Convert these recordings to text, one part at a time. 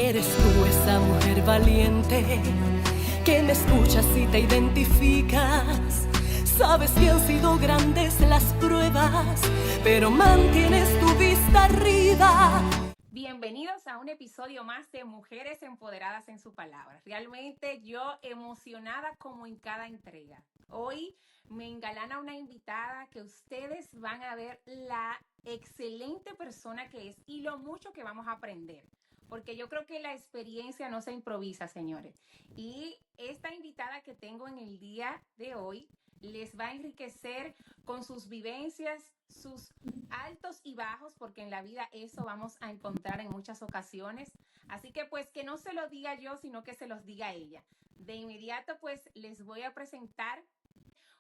Eres tú esa mujer valiente que me escuchas y te identificas. Sabes que han sido grandes las pruebas, pero mantienes tu vista arriba. Bienvenidos a un episodio más de Mujeres Empoderadas en su Palabra. Realmente yo emocionada como en cada entrega. Hoy me engalana una invitada que ustedes van a ver la excelente persona que es y lo mucho que vamos a aprender. Porque yo creo que la experiencia no se improvisa, señores. Y esta invitada que tengo en el día de hoy les va a enriquecer con sus vivencias, sus altos y bajos, porque en la vida eso vamos a encontrar en muchas ocasiones. Así que pues que no se lo diga yo, sino que se los diga ella. De inmediato pues les voy a presentar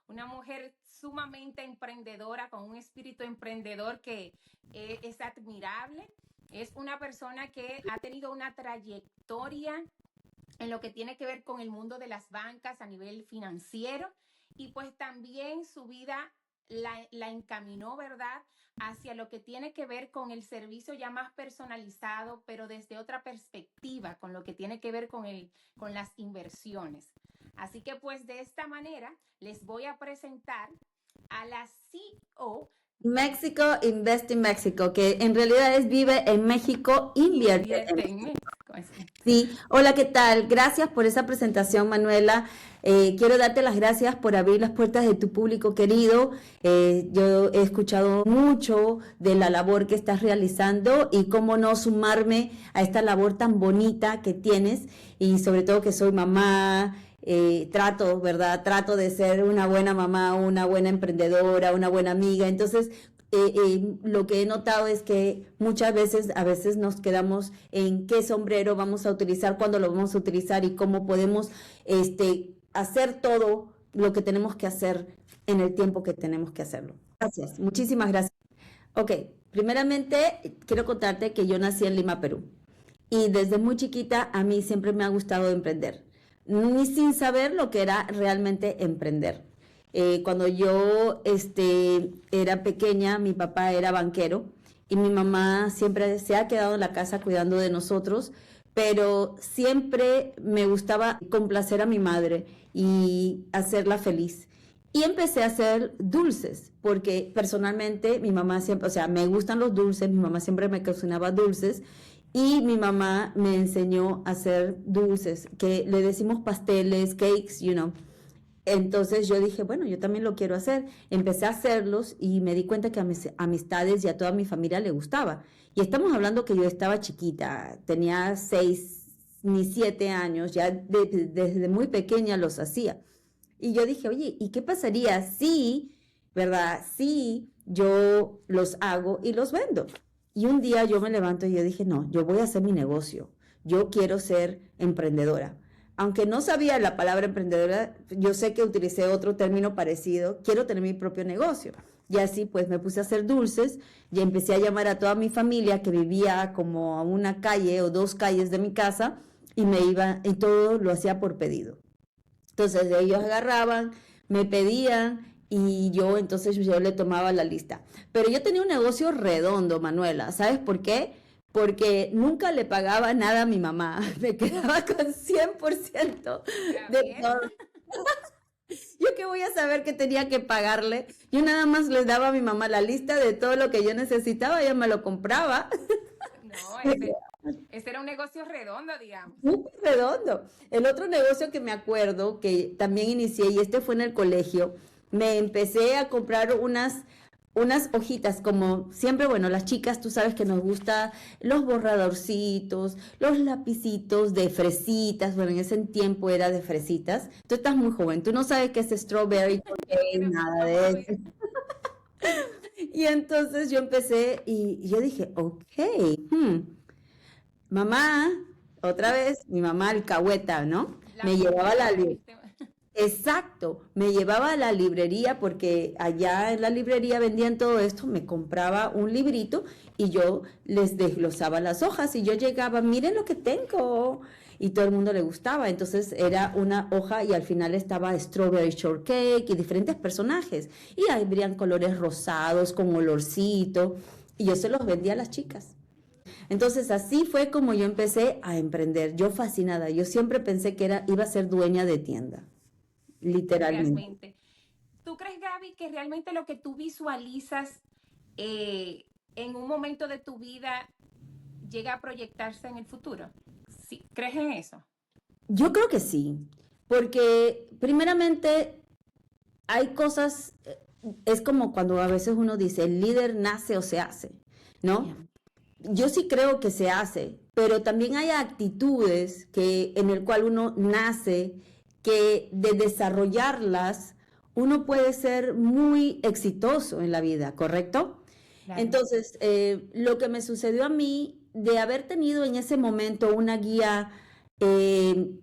una mujer sumamente emprendedora, con un espíritu emprendedor que es admirable. Es una persona que ha tenido una trayectoria en lo que tiene que ver con el mundo de las bancas a nivel financiero y pues también su vida la encaminó, ¿verdad?, hacia lo que tiene que ver con el servicio ya más personalizado, pero desde otra perspectiva, con lo que tiene que ver con las inversiones. Así que pues de esta manera les voy a presentar a la CEO México Invest in México, que en realidad es Vive en México, invierte en en México. México. Sí, hola, ¿qué tal? Gracias por esa presentación, Manuela. Quiero darte las gracias por abrir las puertas de tu público querido. Yo he escuchado mucho de la labor que estás realizando y cómo no sumarme a esta labor tan bonita que tienes, y sobre todo que soy mamá. Trato, ¿verdad? Trato de ser una buena mamá, una buena emprendedora, una buena amiga. Entonces, lo que he notado es que muchas veces, a veces nos quedamos en qué sombrero vamos a utilizar, cuándo lo vamos a utilizar y cómo podemos hacer todo lo que tenemos que hacer en el tiempo que tenemos que hacerlo. Gracias, muchísimas gracias. Ok, primeramente quiero contarte que yo nací en Lima, Perú. Y desde muy chiquita a mí siempre me ha gustado emprender, ni sin saber lo que era realmente emprender. Cuando yo era pequeña, mi papá era banquero y mi mamá siempre se ha quedado en la casa cuidando de nosotros, pero siempre me gustaba complacer a mi madre y hacerla feliz. Y empecé a hacer dulces, porque personalmente mi mamá siempre, o sea, me gustan los dulces, mi mamá siempre me cocinaba dulces. Y mi mamá me enseñó a hacer dulces, que le decimos pasteles, cakes, you know. Entonces yo dije, bueno, yo también lo quiero hacer. Empecé a hacerlos y me di cuenta que a mis amistades y a toda mi familia le gustaba. Y estamos hablando que yo estaba chiquita, tenía 6 ni 7 años, ya desde muy pequeña los hacía. Y yo dije, oye, ¿y qué pasaría si, verdad, si yo los hago y los vendo? Y un día yo me levanto y yo dije, no, yo voy a hacer mi negocio. Yo quiero ser emprendedora. Aunque no sabía la palabra emprendedora, yo sé que utilicé otro término parecido. Quiero tener mi propio negocio. Y así pues me puse a hacer dulces y empecé a llamar a toda mi familia que vivía como a una calle o 2 calles de mi casa, y me iba, y todo lo hacía por pedido. Entonces ellos agarraban, me pedían y entonces yo le tomaba la lista. Pero yo tenía un negocio redondo, Manuela. ¿Sabes por qué? Porque nunca le pagaba nada a mi mamá. Me quedaba con 100% de todo. ¿Yo qué voy a saber que tenía que pagarle? Yo nada más les daba a mi mamá la lista de todo lo que yo necesitaba, ella me lo compraba. No, ese era un negocio redondo, digamos. Muy redondo. El otro negocio que me acuerdo que también inicié, y este fue en el colegio, me empecé a comprar unas hojitas, como siempre, bueno, las chicas, tú sabes que nos gusta los borradorcitos, los lapicitos de fresitas. Bueno, en ese tiempo era de fresitas. Tú estás muy joven, tú no sabes qué es strawberry, nada de eso. Y entonces yo empecé y yo dije, ok, mamá, otra vez, mi mamá alcahueta, ¿no? Me llevaba a la librería. Exacto, me llevaba a la librería porque allá en la librería vendían todo esto, me compraba un librito y yo les desglosaba las hojas y yo llegaba, miren lo que tengo, y todo el mundo le gustaba. Entonces era una hoja y al final estaba Strawberry Shortcake y diferentes personajes, y ahí habrían colores rosados con olorcito, y yo se los vendía a las chicas. Entonces así fue como yo empecé a emprender, yo fascinada, yo siempre pensé que iba a ser dueña de tienda, literalmente. Realmente. ¿Tú crees, Gaby, que realmente lo que tú visualizas en un momento de tu vida llega a proyectarse en el futuro? ¿Sí? ¿Crees en eso? Yo creo que sí, porque primeramente hay cosas, es como cuando a veces uno dice, el líder nace o se hace, ¿no? Yeah. Yo sí creo que se hace, pero también hay actitudes en el cual uno nace, que de desarrollarlas uno puede ser muy exitoso en la vida, ¿correcto? Claro. Entonces, lo que me sucedió a mí, de haber tenido en ese momento una guía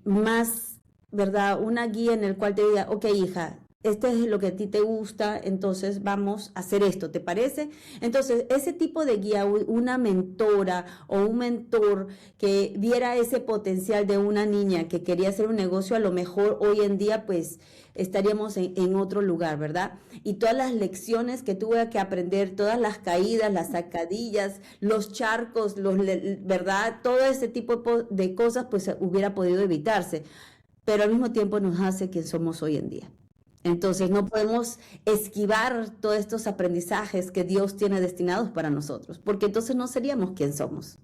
más, ¿verdad? Una guía en el cual te diga, ok, hija, esto es lo que a ti te gusta, entonces vamos a hacer esto, ¿te parece? Entonces, ese tipo de guía, una mentora o un mentor que viera ese potencial de una niña que quería hacer un negocio, a lo mejor hoy en día pues estaríamos en otro lugar, ¿verdad? Y todas las lecciones que tuve que aprender, todas las caídas, las sacadillas, los charcos, ¿verdad? Todo ese tipo de cosas pues hubiera podido evitarse, pero al mismo tiempo nos hace quien somos hoy en día. Entonces no podemos esquivar todos estos aprendizajes que Dios tiene destinados para nosotros, porque entonces no seríamos quien somos.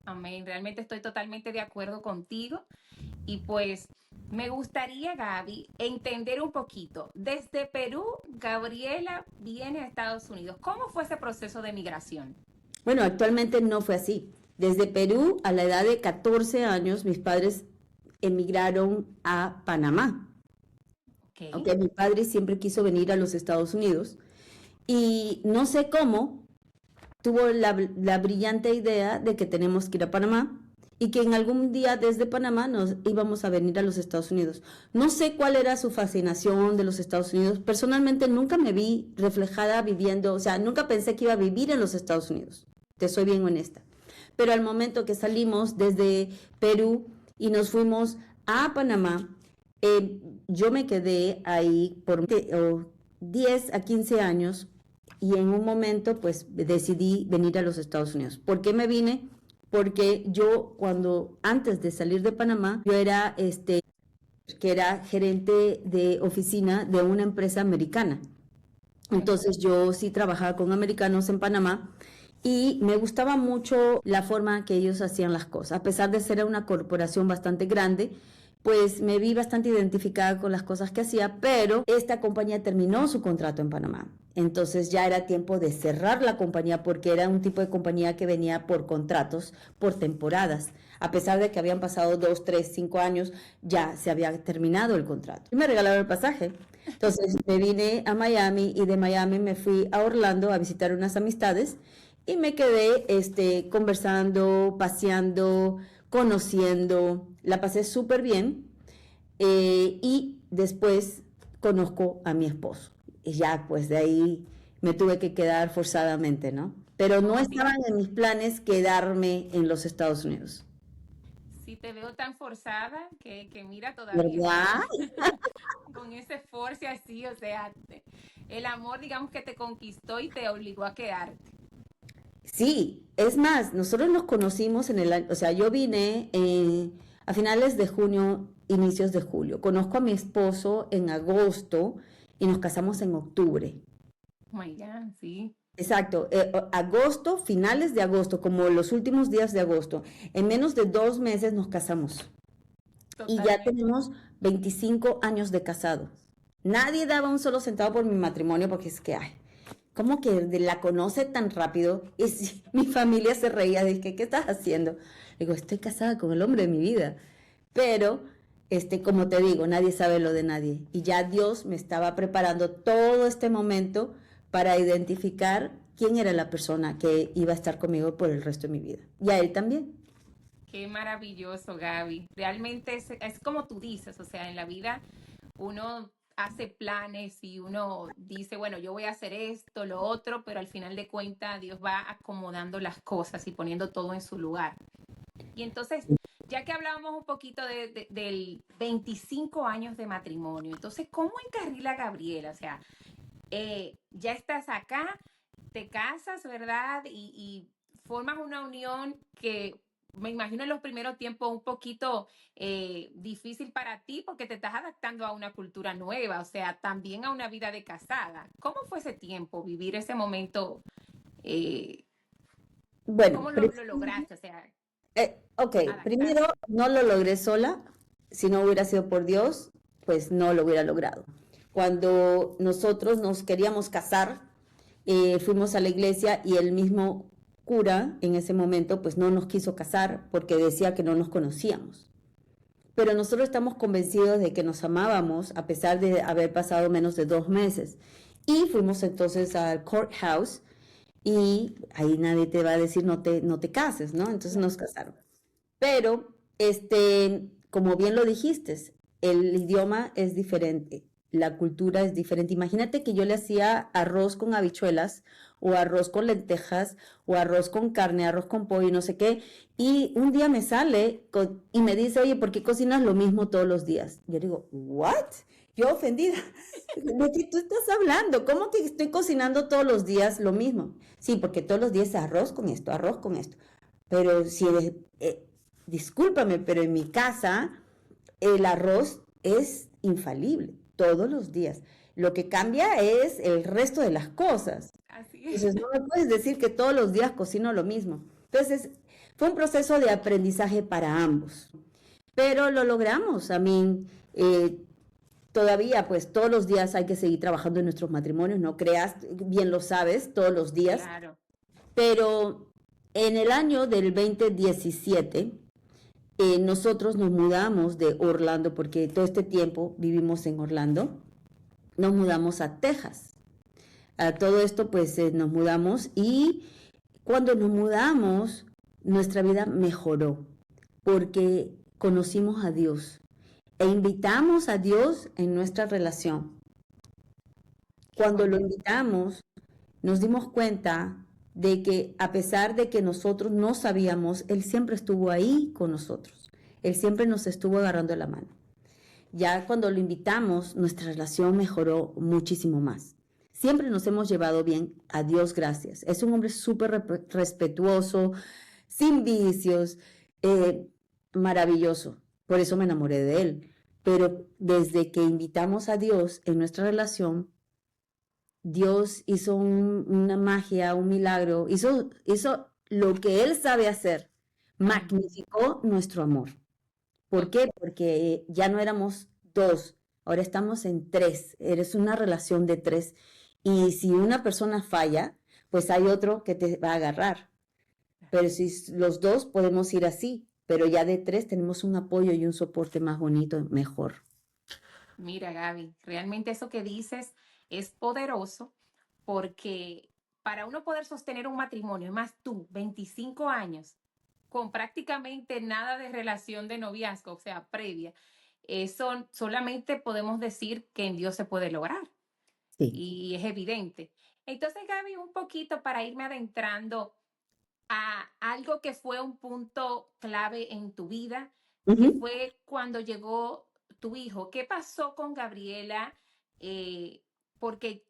Amén. Realmente estoy totalmente de acuerdo contigo. Y pues me gustaría, Gaby, entender un poquito. Desde Perú, Gabriela viene a Estados Unidos. ¿Cómo fue ese proceso de migración? Bueno, actualmente no fue así. Desde Perú, a la edad de 14 años, mis padres emigraron a Panamá. Ok. Aunque mi padre siempre quiso venir a los Estados Unidos y no sé cómo tuvo la brillante idea de que tenemos que ir a Panamá y que en algún día desde Panamá nos íbamos a venir a los Estados Unidos. No sé cuál era su fascinación de los Estados Unidos. Personalmente nunca me vi reflejada viviendo, o sea, nunca pensé que iba a vivir en los Estados Unidos. Te soy bien honesta. Pero al momento que salimos desde Perú y nos fuimos a Panamá, yo me quedé ahí por 10 a 15 años y en un momento pues decidí venir a los Estados Unidos. ¿Por qué me vine? Porque yo antes de salir de Panamá, yo era que era gerente de oficina de una empresa americana. Entonces yo sí trabajaba con americanos en Panamá y me gustaba mucho la forma que ellos hacían las cosas. A pesar de ser una corporación bastante grande, pues me vi bastante identificada con las cosas que hacía, pero esta compañía terminó su contrato en Panamá. Entonces ya era tiempo de cerrar la compañía porque era un tipo de compañía que venía por contratos, por temporadas. A pesar de que habían pasado 2, 3, 5 años, ya se había terminado el contrato. Y me regalaron el pasaje. Entonces me vine a Miami y de Miami me fui a Orlando a visitar unas amistades y me quedé conversando, paseando, conociendo, la pasé súper bien y después conozco a mi esposo. Y ya pues de ahí me tuve que quedar forzadamente, ¿no? Pero no Oh, sí. estaban en mis planes quedarme en los Estados Unidos, Sí, te veo tan forzada que mira todavía, o sea, ¿verdad? con ese esfuerzo así, o sea, el amor, digamos que te conquistó y te obligó a quedarte. Sí, es más, nosotros nos conocimos en el año, o sea, yo vine a finales de junio, inicios de julio. Conozco a mi esposo en agosto y nos casamos en octubre. Oh my God, sí, Exacto, agosto, finales de agosto, como los últimos días de agosto. En menos de 2 meses nos casamos y ya totalmente. tenemos 25 años de casado. Nadie daba un solo centavo por mi matrimonio porque es que, ay, ¿cómo que la conoce tan rápido? Y sí, mi familia se reía de que, ¿qué estás haciendo? Le digo, estoy casada con el hombre de mi vida. Pero, como te digo, nadie sabe lo de nadie. Y ya Dios me estaba preparando todo este momento para identificar quién era la persona que iba a estar conmigo por el resto de mi vida. Y a él también. Qué maravilloso, Gaby. Realmente es como tú dices, o sea, en la vida uno hace planes y uno dice, bueno, yo voy a hacer esto, lo otro, pero al final de cuentas Dios va acomodando las cosas y poniendo todo en su lugar. Y entonces, ya que hablábamos un poquito del 25 años de matrimonio, entonces, ¿cómo encarrila Gabriela? O sea, ya estás acá, te casas, ¿verdad? Y formas una unión que me imagino en los primeros tiempos un poquito difícil para ti porque te estás adaptando a una cultura nueva, o sea, también a una vida de casada. ¿Cómo fue ese tiempo, vivir ese momento? eh, Bueno, ¿Cómo lo lograste? O sea, ok, primero adaptarte. no lo logré sola. Si no hubiera sido por Dios, pues no lo hubiera logrado. Cuando nosotros nos queríamos casar, fuimos a la iglesia y el mismo cura en ese momento pues no nos quiso casar porque decía que no nos conocíamos. Pero nosotros estamos convencidos de que nos amábamos a pesar de haber pasado menos de 2 meses. Y fuimos entonces al courthouse y ahí nadie te va a decir no te cases, ¿no? Entonces nos casaron. Pero, como bien lo dijiste, el idioma es diferente, la cultura es diferente. Imagínate que yo le hacía arroz con habichuelas o arroz con lentejas o arroz con carne, arroz con pollo y no sé qué. Y un día me sale y me dice, oye, ¿por qué cocinas lo mismo todos los días? Yo digo, ¿what? Yo ofendida. ¿De qué tú estás hablando? ¿Cómo que estoy cocinando todos los días lo mismo? Sí, porque todos los días es arroz con esto, arroz con esto. Pero si discúlpame, pero en mi casa el arroz es infalible todos los días. Lo que cambia es el resto de las cosas. Así es. Entonces, no me puedes decir que todos los días cocino lo mismo. Entonces, fue un proceso de aprendizaje para ambos, pero lo logramos. A mí, todavía, pues todos los días hay que seguir trabajando en nuestros matrimonios, no creas, bien lo sabes, todos los días, Claro. pero en el año del 2017, nosotros nos mudamos de Orlando, porque todo este tiempo vivimos en Orlando, nos mudamos a Texas. A todo esto, pues nos mudamos y cuando nos mudamos, nuestra vida mejoró porque conocimos a Dios e invitamos a Dios en nuestra relación. Qué Cuando lo bonito. invitamos, nos dimos cuenta de que a pesar de que nosotros no sabíamos, Él siempre estuvo ahí con nosotros. Él siempre nos estuvo agarrando la mano. Ya cuando lo invitamos, nuestra relación mejoró muchísimo más. Siempre nos hemos llevado bien, a Dios gracias. Es un hombre súper respetuoso, sin vicios, eh, maravilloso. Por eso me enamoré de él. Pero desde que invitamos a Dios en nuestra relación, Dios hizo una magia, un milagro, hizo lo que Él sabe hacer, Amén. magnificó nuestro amor. ¿Por Mm. qué? Porque ya no éramos dos, ahora estamos en tres, eres una relación de tres. Y si una persona falla, pues hay otro que te va a agarrar. Pero si los dos podemos ir así, pero ya de tres tenemos un apoyo y un soporte más bonito, mejor. Mira, Gaby, realmente eso que dices es poderoso porque para uno poder sostener un matrimonio, es más tú, 25 años, con prácticamente nada de relación de noviazgo, o sea, previa, eso solamente podemos decir que en Dios se puede lograr Sí. y es evidente. Entonces, Gaby, un poquito para irme adentrando a algo que fue un punto clave en tu vida, que Ujú. fue cuando llegó tu hijo. ¿Qué pasó con Gabriela? Eh, Porque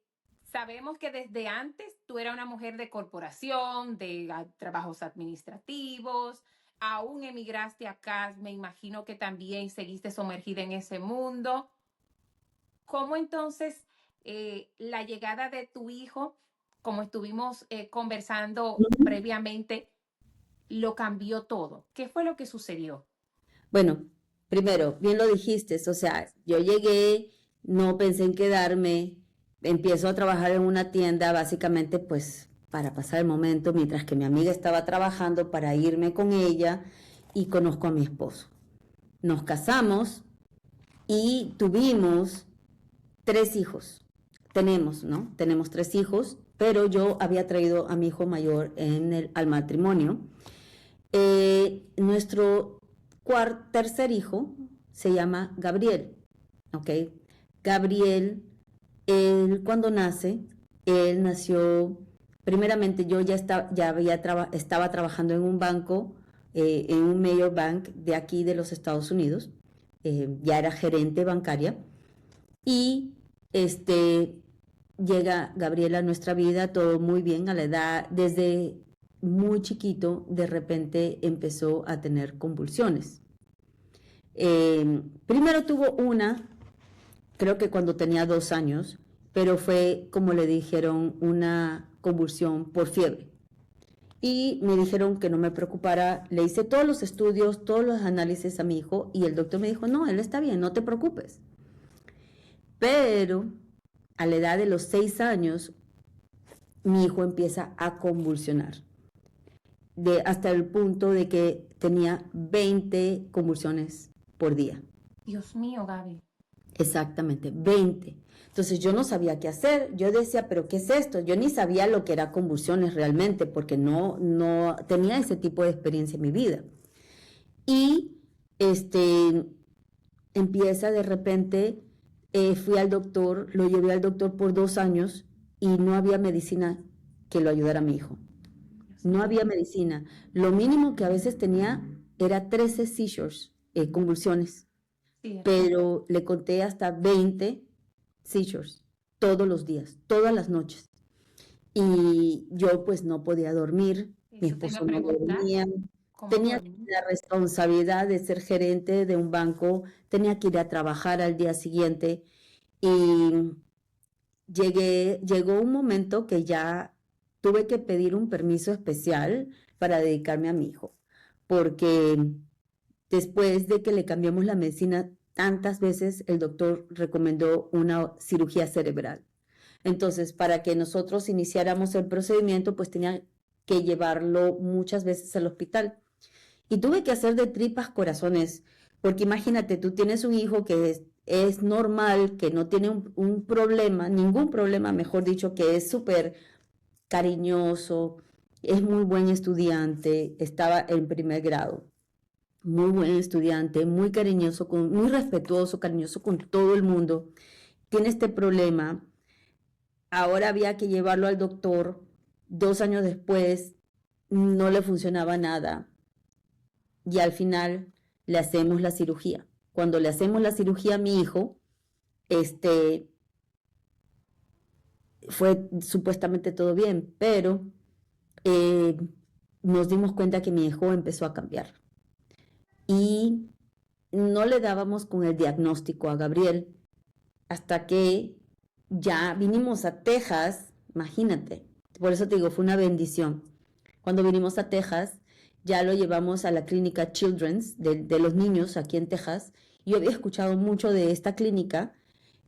sabemos que desde antes tú eras una mujer de corporación, de trabajos administrativos, aún emigraste acá, me imagino que también seguiste sumergida en ese mundo. ¿Cómo entonces la llegada de tu hijo, como estuvimos conversando Ujú. previamente, lo cambió todo? ¿Qué fue lo que sucedió? Bueno, primero, bien lo dijiste, o sea, yo llegué, no pensé en quedarme, empiezo a trabajar en una tienda básicamente pues para pasar el momento mientras que mi amiga estaba trabajando para irme con ella y conozco a mi esposo. Nos casamos y tuvimos 3 hijos. Tenemos, ¿no? Tenemos 3 hijos, pero yo había traído a mi hijo mayor al matrimonio. Nuestro tercer hijo se llama Gabriel, ¿ok? Gabriel, él cuando nace, él nació, primeramente yo estaba trabajando en un banco, en un major bank de aquí de los Estados Unidos, ya era gerente bancaria y llega Gabriela a nuestra vida, todo muy bien a la edad, desde muy chiquito, de repente empezó a tener convulsiones. Primero tuvo una, creo que cuando tenía 2 años, pero fue, como le dijeron, una convulsión por fiebre. Y me dijeron que no me preocupara, le hice todos los estudios, todos los análisis a mi hijo y el doctor me dijo, no, él está bien, no te preocupes. Pero a la edad de los 6 años, mi hijo empieza a convulsionar, hasta el punto de que tenía 20 convulsiones por día. Dios mío, Gaby. Exactamente, 20. Entonces yo no sabía qué hacer, yo decía, pero ¿qué es esto? Yo ni sabía lo que era convulsiones realmente, porque no tenía ese tipo de experiencia en mi vida. Y empieza de repente, fui al doctor, lo llevé al doctor por 2 años y no había medicina que lo ayudara a mi hijo. No había medicina. Lo mínimo que a veces tenía era 13 seizures, convulsiones. Sí, Pero le conté hasta 20 seizures todos los días, todas las noches. Y yo pues no podía dormir, mi eso te iba a esposo no preguntar. dormía, ¿Cómo tenía dormir? la responsabilidad de ser gerente de un banco, tenía que ir a trabajar al día siguiente y llegó un momento que ya tuve que pedir un permiso especial para dedicarme a mi hijo, porque después de que le cambiamos la medicina tantas veces, el doctor recomendó una cirugía cerebral. Entonces, para que nosotros iniciáramos el procedimiento, pues tenía que llevarlo muchas veces al hospital. Y tuve que hacer de tripas corazones, porque imagínate, tú tienes un hijo que es normal, que no tiene un problema, ningún problema, mejor dicho, que es súper cariñoso, es muy buen estudiante, estaba en primer grado. Muy buen estudiante, muy cariñoso, muy respetuoso, cariñoso con todo el mundo. Tiene este problema. Ahora había que llevarlo al doctor. 2 años después no le funcionaba nada. Y al final le hacemos la cirugía. Cuando le hacemos la cirugía a mi hijo, fue supuestamente todo bien, pero nos dimos cuenta que mi hijo empezó a cambiar. Y no le dábamos con el diagnóstico a Gabriel hasta que ya vinimos a Texas, imagínate, por eso te digo, fue una bendición. Cuando vinimos a Texas, ya lo llevamos a la clínica Children's de los niños aquí en Texas. Yo había escuchado mucho de esta clínica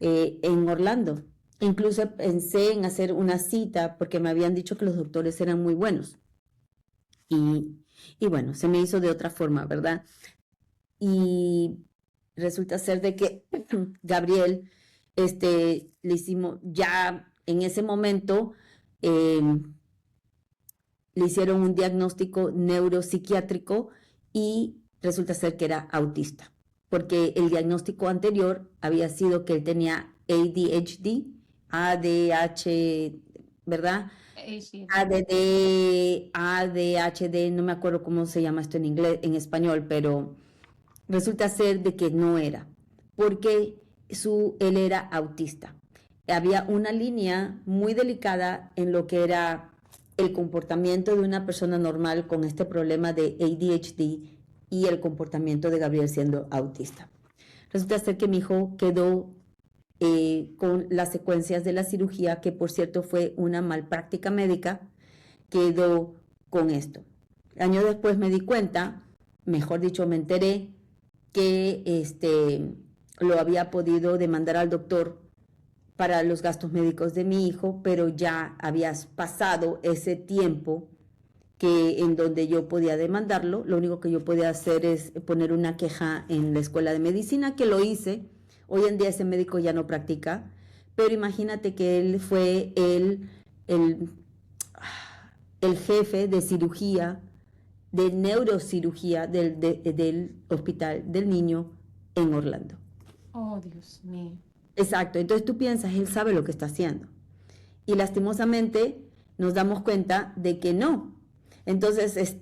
en Orlando. Incluso pensé en hacer una cita porque me habían dicho que los doctores eran muy buenos. Y bueno, se me hizo de otra forma, ¿verdad? Y resulta ser de que Gabriel, le hicimos, ya en ese momento, le hicieron un diagnóstico neuropsiquiátrico y resulta ser que era autista, porque el diagnóstico anterior había sido que él tenía ADHD, ADH, ¿verdad? Sí. ADHD, no me acuerdo cómo se llama esto en inglés, en español, pero resulta ser de que no era, porque él era autista. Había una línea muy delicada en lo que era el comportamiento de una persona normal con este problema de ADHD y el comportamiento de Gabriel siendo autista. Resulta ser que mi hijo quedó con las secuencias de la cirugía, que por cierto fue una malpráctica médica, quedó con esto. Años después me di cuenta, mejor dicho, me enteré que lo había podido demandar al doctor para los gastos médicos de mi hijo, pero ya habías pasado ese tiempo en donde yo podía demandarlo. Lo único que yo podía hacer es poner una queja en la escuela de medicina, que lo hice. Hoy en día ese médico ya no practica, pero imagínate que él fue el jefe de cirugía, de neurocirugía del hospital del niño en Orlando. Oh, Dios mío. Exacto, entonces tú piensas, él sabe lo que está haciendo. Y lastimosamente nos damos cuenta de que no. Entonces,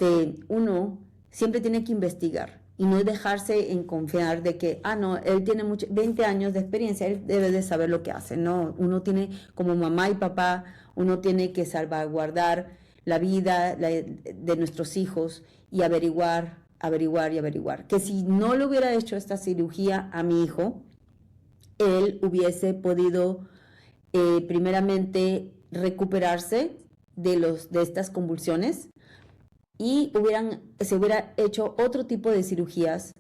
uno siempre tiene que investigar y no dejarse en confiar de que, no, él tiene 20 años de experiencia, él debe de saber lo que hace. No, uno tiene, como mamá y papá, uno tiene que salvaguardar la vida de nuestros hijos y averiguar, que si no le hubiera hecho esta cirugía a mi hijo, él hubiese podido primeramente recuperarse de estas convulsiones y se hubiera hecho otro tipo de cirugías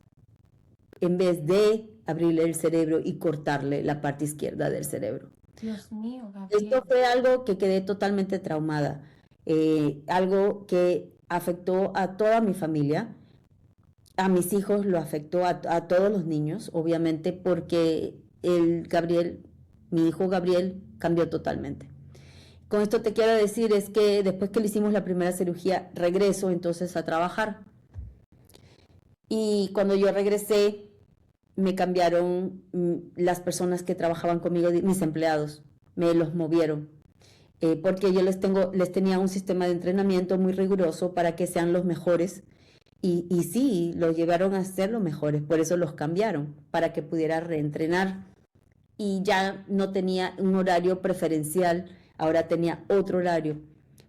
en vez de abrirle el cerebro y cortarle la parte izquierda del cerebro. Dios mío, Gabriel. Esto fue algo que quedé totalmente traumada, algo que afectó a toda mi familia, a mis hijos, lo afectó a todos los niños, obviamente, porque mi hijo Gabriel cambió totalmente. Con esto te quiero decir es que después que le hicimos la primera cirugía, regreso entonces a trabajar. Y cuando yo regresé, me cambiaron las personas que trabajaban conmigo, mis empleados, me los movieron. Porque yo les tenía un sistema de entrenamiento muy riguroso para que sean los mejores. Y sí, los llevaron a ser los mejores, por eso los cambiaron, para que pudiera reentrenar. Y ya no tenía un horario preferencial, ahora tenía otro horario.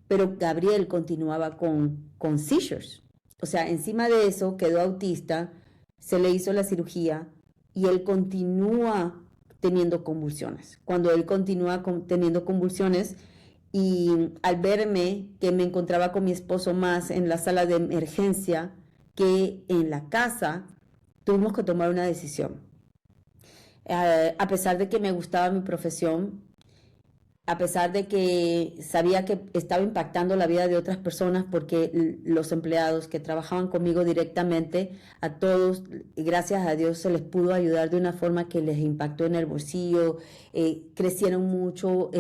Pero Gabriel continuaba con seizures. O sea, encima de eso quedó autista, se le hizo la cirugía y él continúa teniendo convulsiones. Cuando él continúa teniendo convulsiones y al verme que me encontraba con mi esposo más en la sala de emergencia que en la casa, tuvimos que tomar una decisión. A pesar de que me gustaba mi profesión, a pesar de que sabía que estaba impactando la vida de otras personas, porque los empleados que trabajaban conmigo directamente, a todos, gracias a Dios, se les pudo ayudar de una forma que les impactó en el bolsillo, crecieron mucho,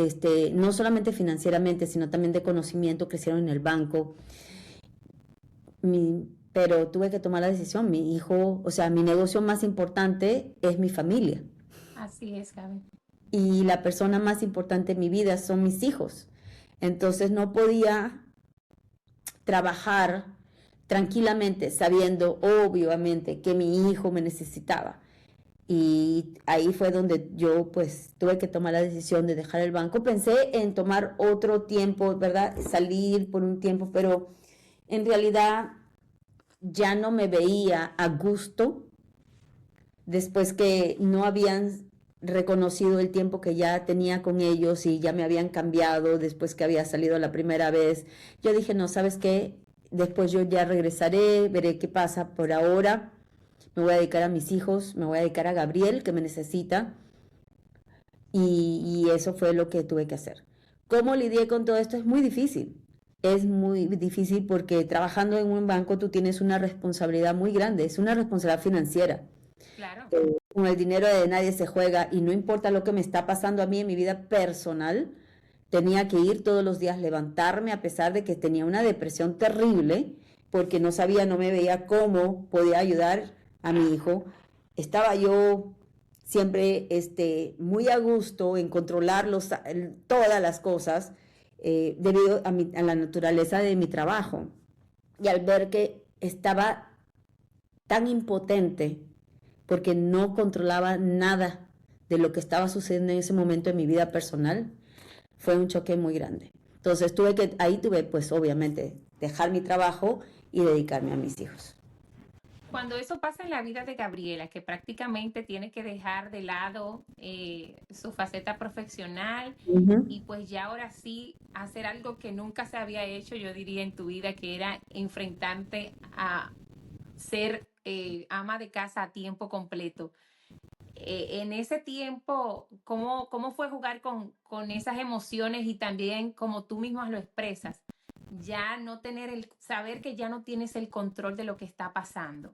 no solamente financieramente, sino también de conocimiento, crecieron en el banco. Pero tuve que tomar la decisión. Mi hijo, o sea, mi negocio más importante es mi familia. Así es, Gaby. Y la persona más importante en mi vida son mis hijos. Entonces no podía trabajar tranquilamente sabiendo, obviamente, que mi hijo me necesitaba. Y ahí fue donde yo pues tuve que tomar la decisión de dejar el banco. Pensé en tomar otro tiempo, ¿verdad? Salir por un tiempo, pero en realidad ya no me veía a gusto después que no habían reconocido el tiempo que ya tenía con ellos y ya me habían cambiado después que había salido la primera vez. Yo dije, no, ¿sabes qué? Después yo ya regresaré, veré qué pasa. Por ahora me voy a dedicar a mis hijos, me voy a dedicar a Gabriel, que me necesita. Y eso fue lo que tuve que hacer. ¿Cómo lidié con todo esto? Es muy difícil. Es muy difícil porque trabajando en un banco tú tienes una responsabilidad muy grande, es una responsabilidad financiera. Claro. Con el dinero de nadie se juega y no importa lo que me está pasando a mí en mi vida personal, tenía que ir todos los días, levantarme a pesar de que tenía una depresión terrible porque no sabía, no me veía cómo podía ayudar a mi hijo. Estaba yo siempre muy a gusto en controlar todas las cosas debido a la naturaleza de mi trabajo. Y al ver que estaba tan impotente porque no controlaba nada de lo que estaba sucediendo en ese momento en mi vida personal, fue un choque muy grande. Entonces ahí tuve pues obviamente dejar mi trabajo y dedicarme a mis hijos. Cuando eso pasa en la vida de Gabriela, que prácticamente tiene que dejar de lado su faceta profesional y pues ya ahora sí hacer algo que nunca se había hecho, yo diría, en tu vida, que era enfrentarte a ser ama de casa a tiempo completo. En ese tiempo, ¿cómo fue jugar con esas emociones y también como tú mismas lo expresas? Ya no saber que ya no tienes el control de lo que está pasando.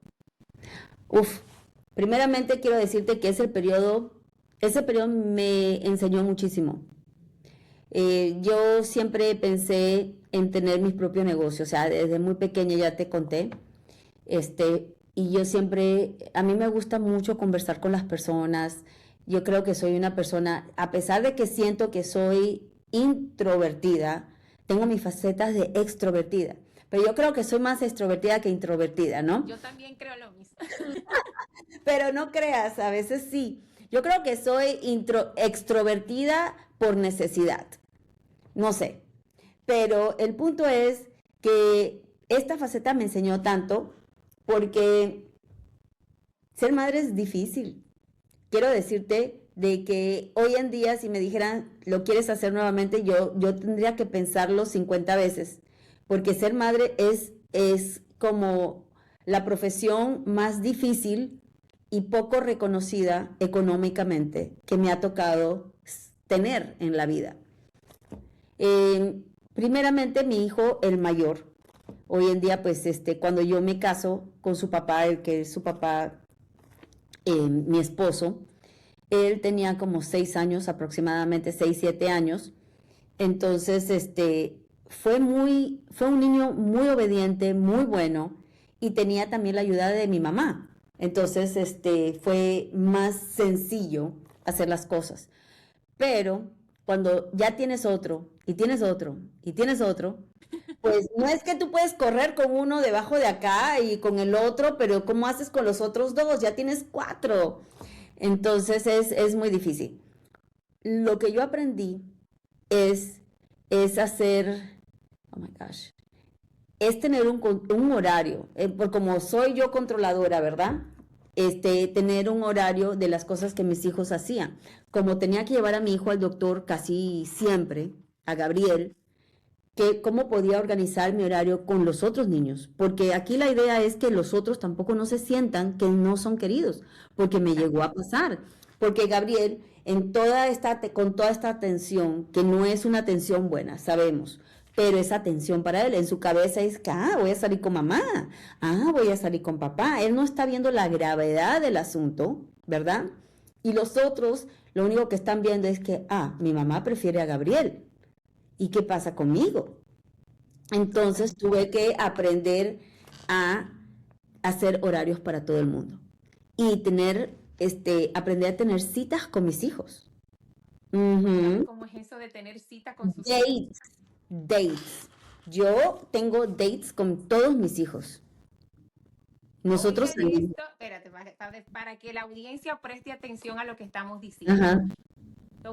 Primeramente quiero decirte que ese periodo me enseñó muchísimo. Yo siempre pensé en tener mis propios negocios, o sea, desde muy pequeña ya te conté, y yo siempre, a mí me gusta mucho conversar con las personas. Yo creo que soy una persona, a pesar de que siento que soy introvertida, tengo mis facetas de extrovertida, pero yo creo que soy más extrovertida que introvertida, ¿no? Yo también creo lo mismo. Pero no creas, a veces sí. Yo creo que soy extrovertida por necesidad, no sé. Pero el punto es que esta faceta me enseñó tanto porque ser madre es difícil. Quiero decirte de que hoy en día si me dijeran, ¿lo quieres hacer nuevamente? Yo tendría que pensarlo 50 veces, porque ser madre es como la profesión más difícil y poco reconocida económicamente que me ha tocado tener en la vida. Primeramente, mi hijo, el mayor, hoy en día, pues, cuando yo me caso con su papá, el que es su papá, mi esposo, él tenía como 6 años, aproximadamente 6, 7 años. Entonces, fue un niño muy obediente, muy bueno, y tenía también la ayuda de mi mamá. Entonces, fue más sencillo hacer las cosas. Pero cuando ya tienes otro, y tienes otro, y tienes otro, pues no es que tú puedes correr con uno debajo de acá y con el otro, pero ¿cómo haces con los otros dos? Ya tienes 4. Entonces es muy difícil. Lo que yo aprendí es hacer, oh my gosh, es tener un horario, por como soy yo controladora, ¿verdad? Tener un horario de las cosas que mis hijos hacían. Como tenía que llevar a mi hijo al doctor casi siempre, a Gabriel, que cómo podía organizar mi horario con los otros niños, porque aquí la idea es que los otros tampoco no se sientan que no son queridos, porque me llegó a pasar, porque Gabriel con toda esta atención, que no es una atención buena, sabemos, pero esa atención para él en su cabeza es que, voy a salir con mamá, voy a salir con papá, él no está viendo la gravedad del asunto, ¿verdad? Y los otros, lo único que están viendo es que, mi mamá prefiere a Gabriel. ¿Y qué pasa conmigo? Entonces tuve que aprender a hacer horarios para todo el mundo y aprender a tener citas con mis hijos. ¿Cómo es eso de tener cita con sus hijos? Dates. Yo tengo dates con todos mis hijos. Nosotros Oigan esto, espérate, para que la audiencia preste atención a lo que estamos diciendo. Ajá.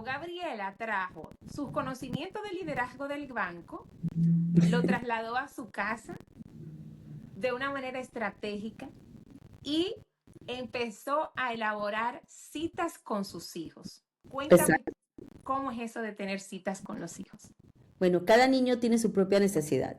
Gabriela trajo sus conocimientos de liderazgo del banco, lo trasladó a su casa de una manera estratégica y empezó a elaborar citas con sus hijos. Cuéntame, Exacto. ¿cómo es eso de tener citas con los hijos? Bueno, cada niño tiene su propia necesidad,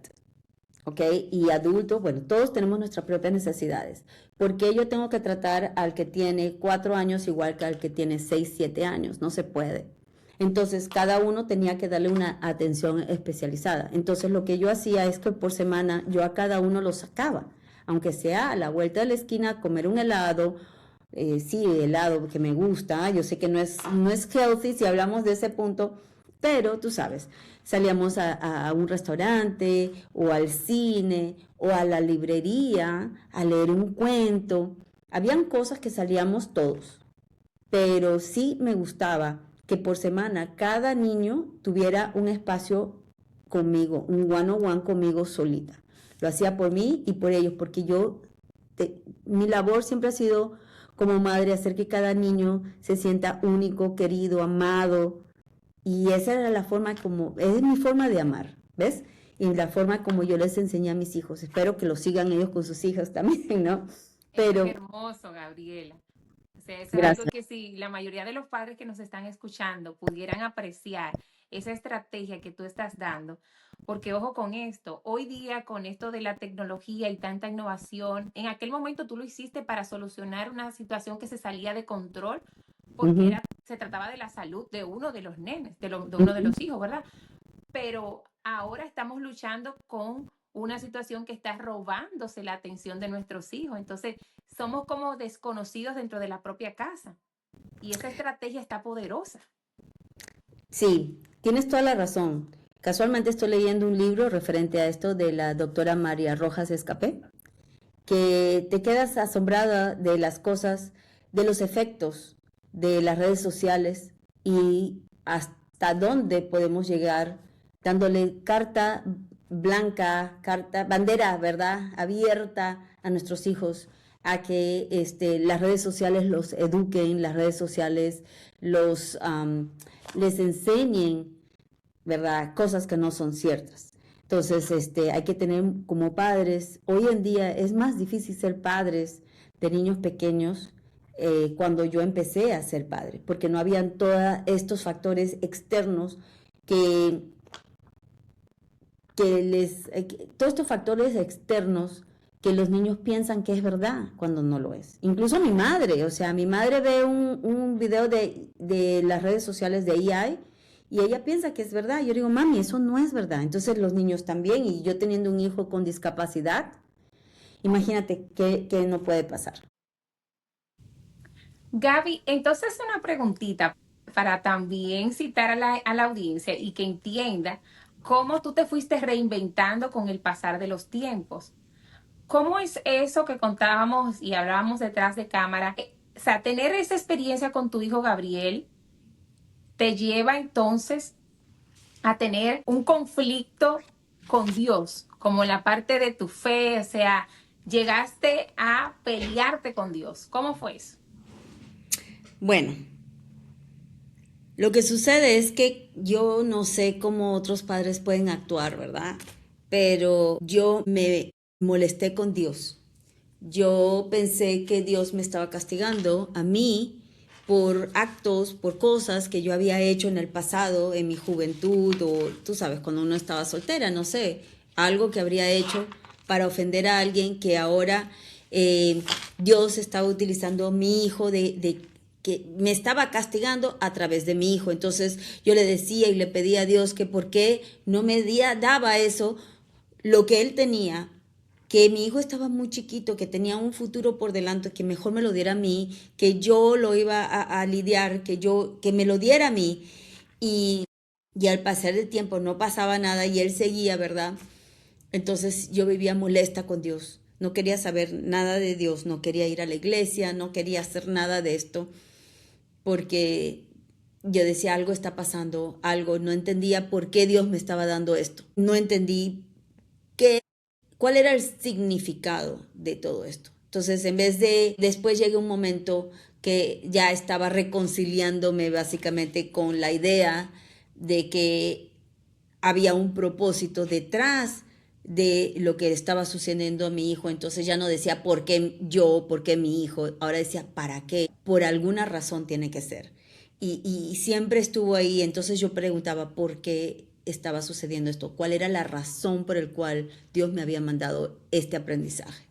¿ok? Y adultos, bueno, todos tenemos nuestras propias necesidades. ¿Por qué yo tengo que tratar al que tiene 4 años igual que al que tiene 6, 7 años? No se puede. Entonces, cada uno tenía que darle una atención especializada. Entonces, lo que yo hacía es que por semana yo a cada uno lo sacaba, aunque sea a la vuelta de la esquina a comer un helado. Sí, helado que me gusta. Yo sé que no es healthy si hablamos de ese punto, pero tú sabes, salíamos a un restaurante o al cine o a la librería a leer un cuento. Habían cosas que salíamos todos, pero sí me gustaba que por semana cada niño tuviera un espacio conmigo, un one-on-one conmigo solita. Lo hacía por mí y por ellos, porque mi labor siempre ha sido como madre hacer que cada niño se sienta único, querido, amado. Y esa era la forma es mi forma de amar, ¿ves? Y la forma como yo les enseñé a mis hijos. Espero que lo sigan ellos con sus hijas también, ¿no? Pero es hermoso, Gabriela. O sea, eso es gracias. algo que si la mayoría de los padres que nos están escuchando pudieran apreciar esa estrategia que tú estás dando, porque ojo con esto, hoy día con esto de la tecnología y tanta innovación, en aquel momento tú lo hiciste para solucionar una situación que se salía de control, porque se trataba de la salud de uno de los nenes, de uno de los hijos, ¿verdad? Pero ahora estamos luchando con una situación que está robándose la atención de nuestros hijos. Entonces, somos como desconocidos dentro de la propia casa. Y esa estrategia está poderosa. Sí, tienes toda la razón. Casualmente estoy leyendo un libro referente a esto de la doctora María Rojas Escapé, que te quedas asombrada de las cosas, de los efectos de las redes sociales y hasta dónde podemos llegar dándole carta blanca, bandera, ¿verdad? Abierta a nuestros hijos, a que las redes sociales los eduquen, las redes sociales les enseñen ¿verdad? Cosas que no son ciertas. Entonces, hay que tener como padres, hoy en día es más difícil ser padres de niños pequeños cuando yo empecé a ser padre, porque no habían todos estos factores externos que, todos estos factores externos que los niños piensan que es verdad cuando no lo es. Incluso mi madre, o sea, mi madre ve un video de las redes sociales de AI y ella piensa que es verdad. Yo digo, mami, eso no es verdad. Entonces los niños también, y yo teniendo un hijo con discapacidad, imagínate qué no puede pasar. Gaby, entonces una preguntita para también citar a la audiencia y que entienda cómo tú te fuiste reinventando con el pasar de los tiempos. ¿Cómo es eso que contábamos y hablábamos detrás de cámara? O sea, tener esa experiencia con tu hijo Gabriel te lleva entonces a tener un conflicto con Dios, como en la parte de tu fe, o sea, llegaste a pelearte con Dios. ¿Cómo fue eso? Bueno, lo que sucede es que yo no sé cómo otros padres pueden actuar, ¿verdad? Pero yo me molesté con Dios. Yo pensé que Dios me estaba castigando a mí por actos, por cosas que yo había hecho en el pasado, en mi juventud, o tú sabes, cuando uno estaba soltera, no sé, algo que habría hecho para ofender a alguien que ahora Dios estaba utilizando a mi hijo que me estaba castigando a través de mi hijo. Entonces yo le decía y le pedía a Dios que por qué no me daba eso, lo que él tenía, que mi hijo estaba muy chiquito, que tenía un futuro por delante, que mejor me lo diera a mí, que yo lo iba a lidiar, que me lo diera a mí. Y al pasar del tiempo no pasaba nada y él seguía, ¿verdad? Entonces yo vivía molesta con Dios. No quería saber nada de Dios, no quería ir a la iglesia, no quería hacer nada de esto, porque yo decía, algo está pasando, algo, no entendía por qué Dios me estaba dando esto. No entendí cuál era el significado de todo esto. Entonces, después llegué un momento que ya estaba reconciliándome básicamente con la idea de que había un propósito detrás de lo que estaba sucediendo a mi hijo. Entonces ya no decía por qué yo, por qué mi hijo, ahora decía para qué, por alguna razón tiene que ser. Y siempre estuvo ahí. Entonces yo preguntaba por qué estaba sucediendo esto, cuál era la razón por la cual Dios me había mandado este aprendizaje.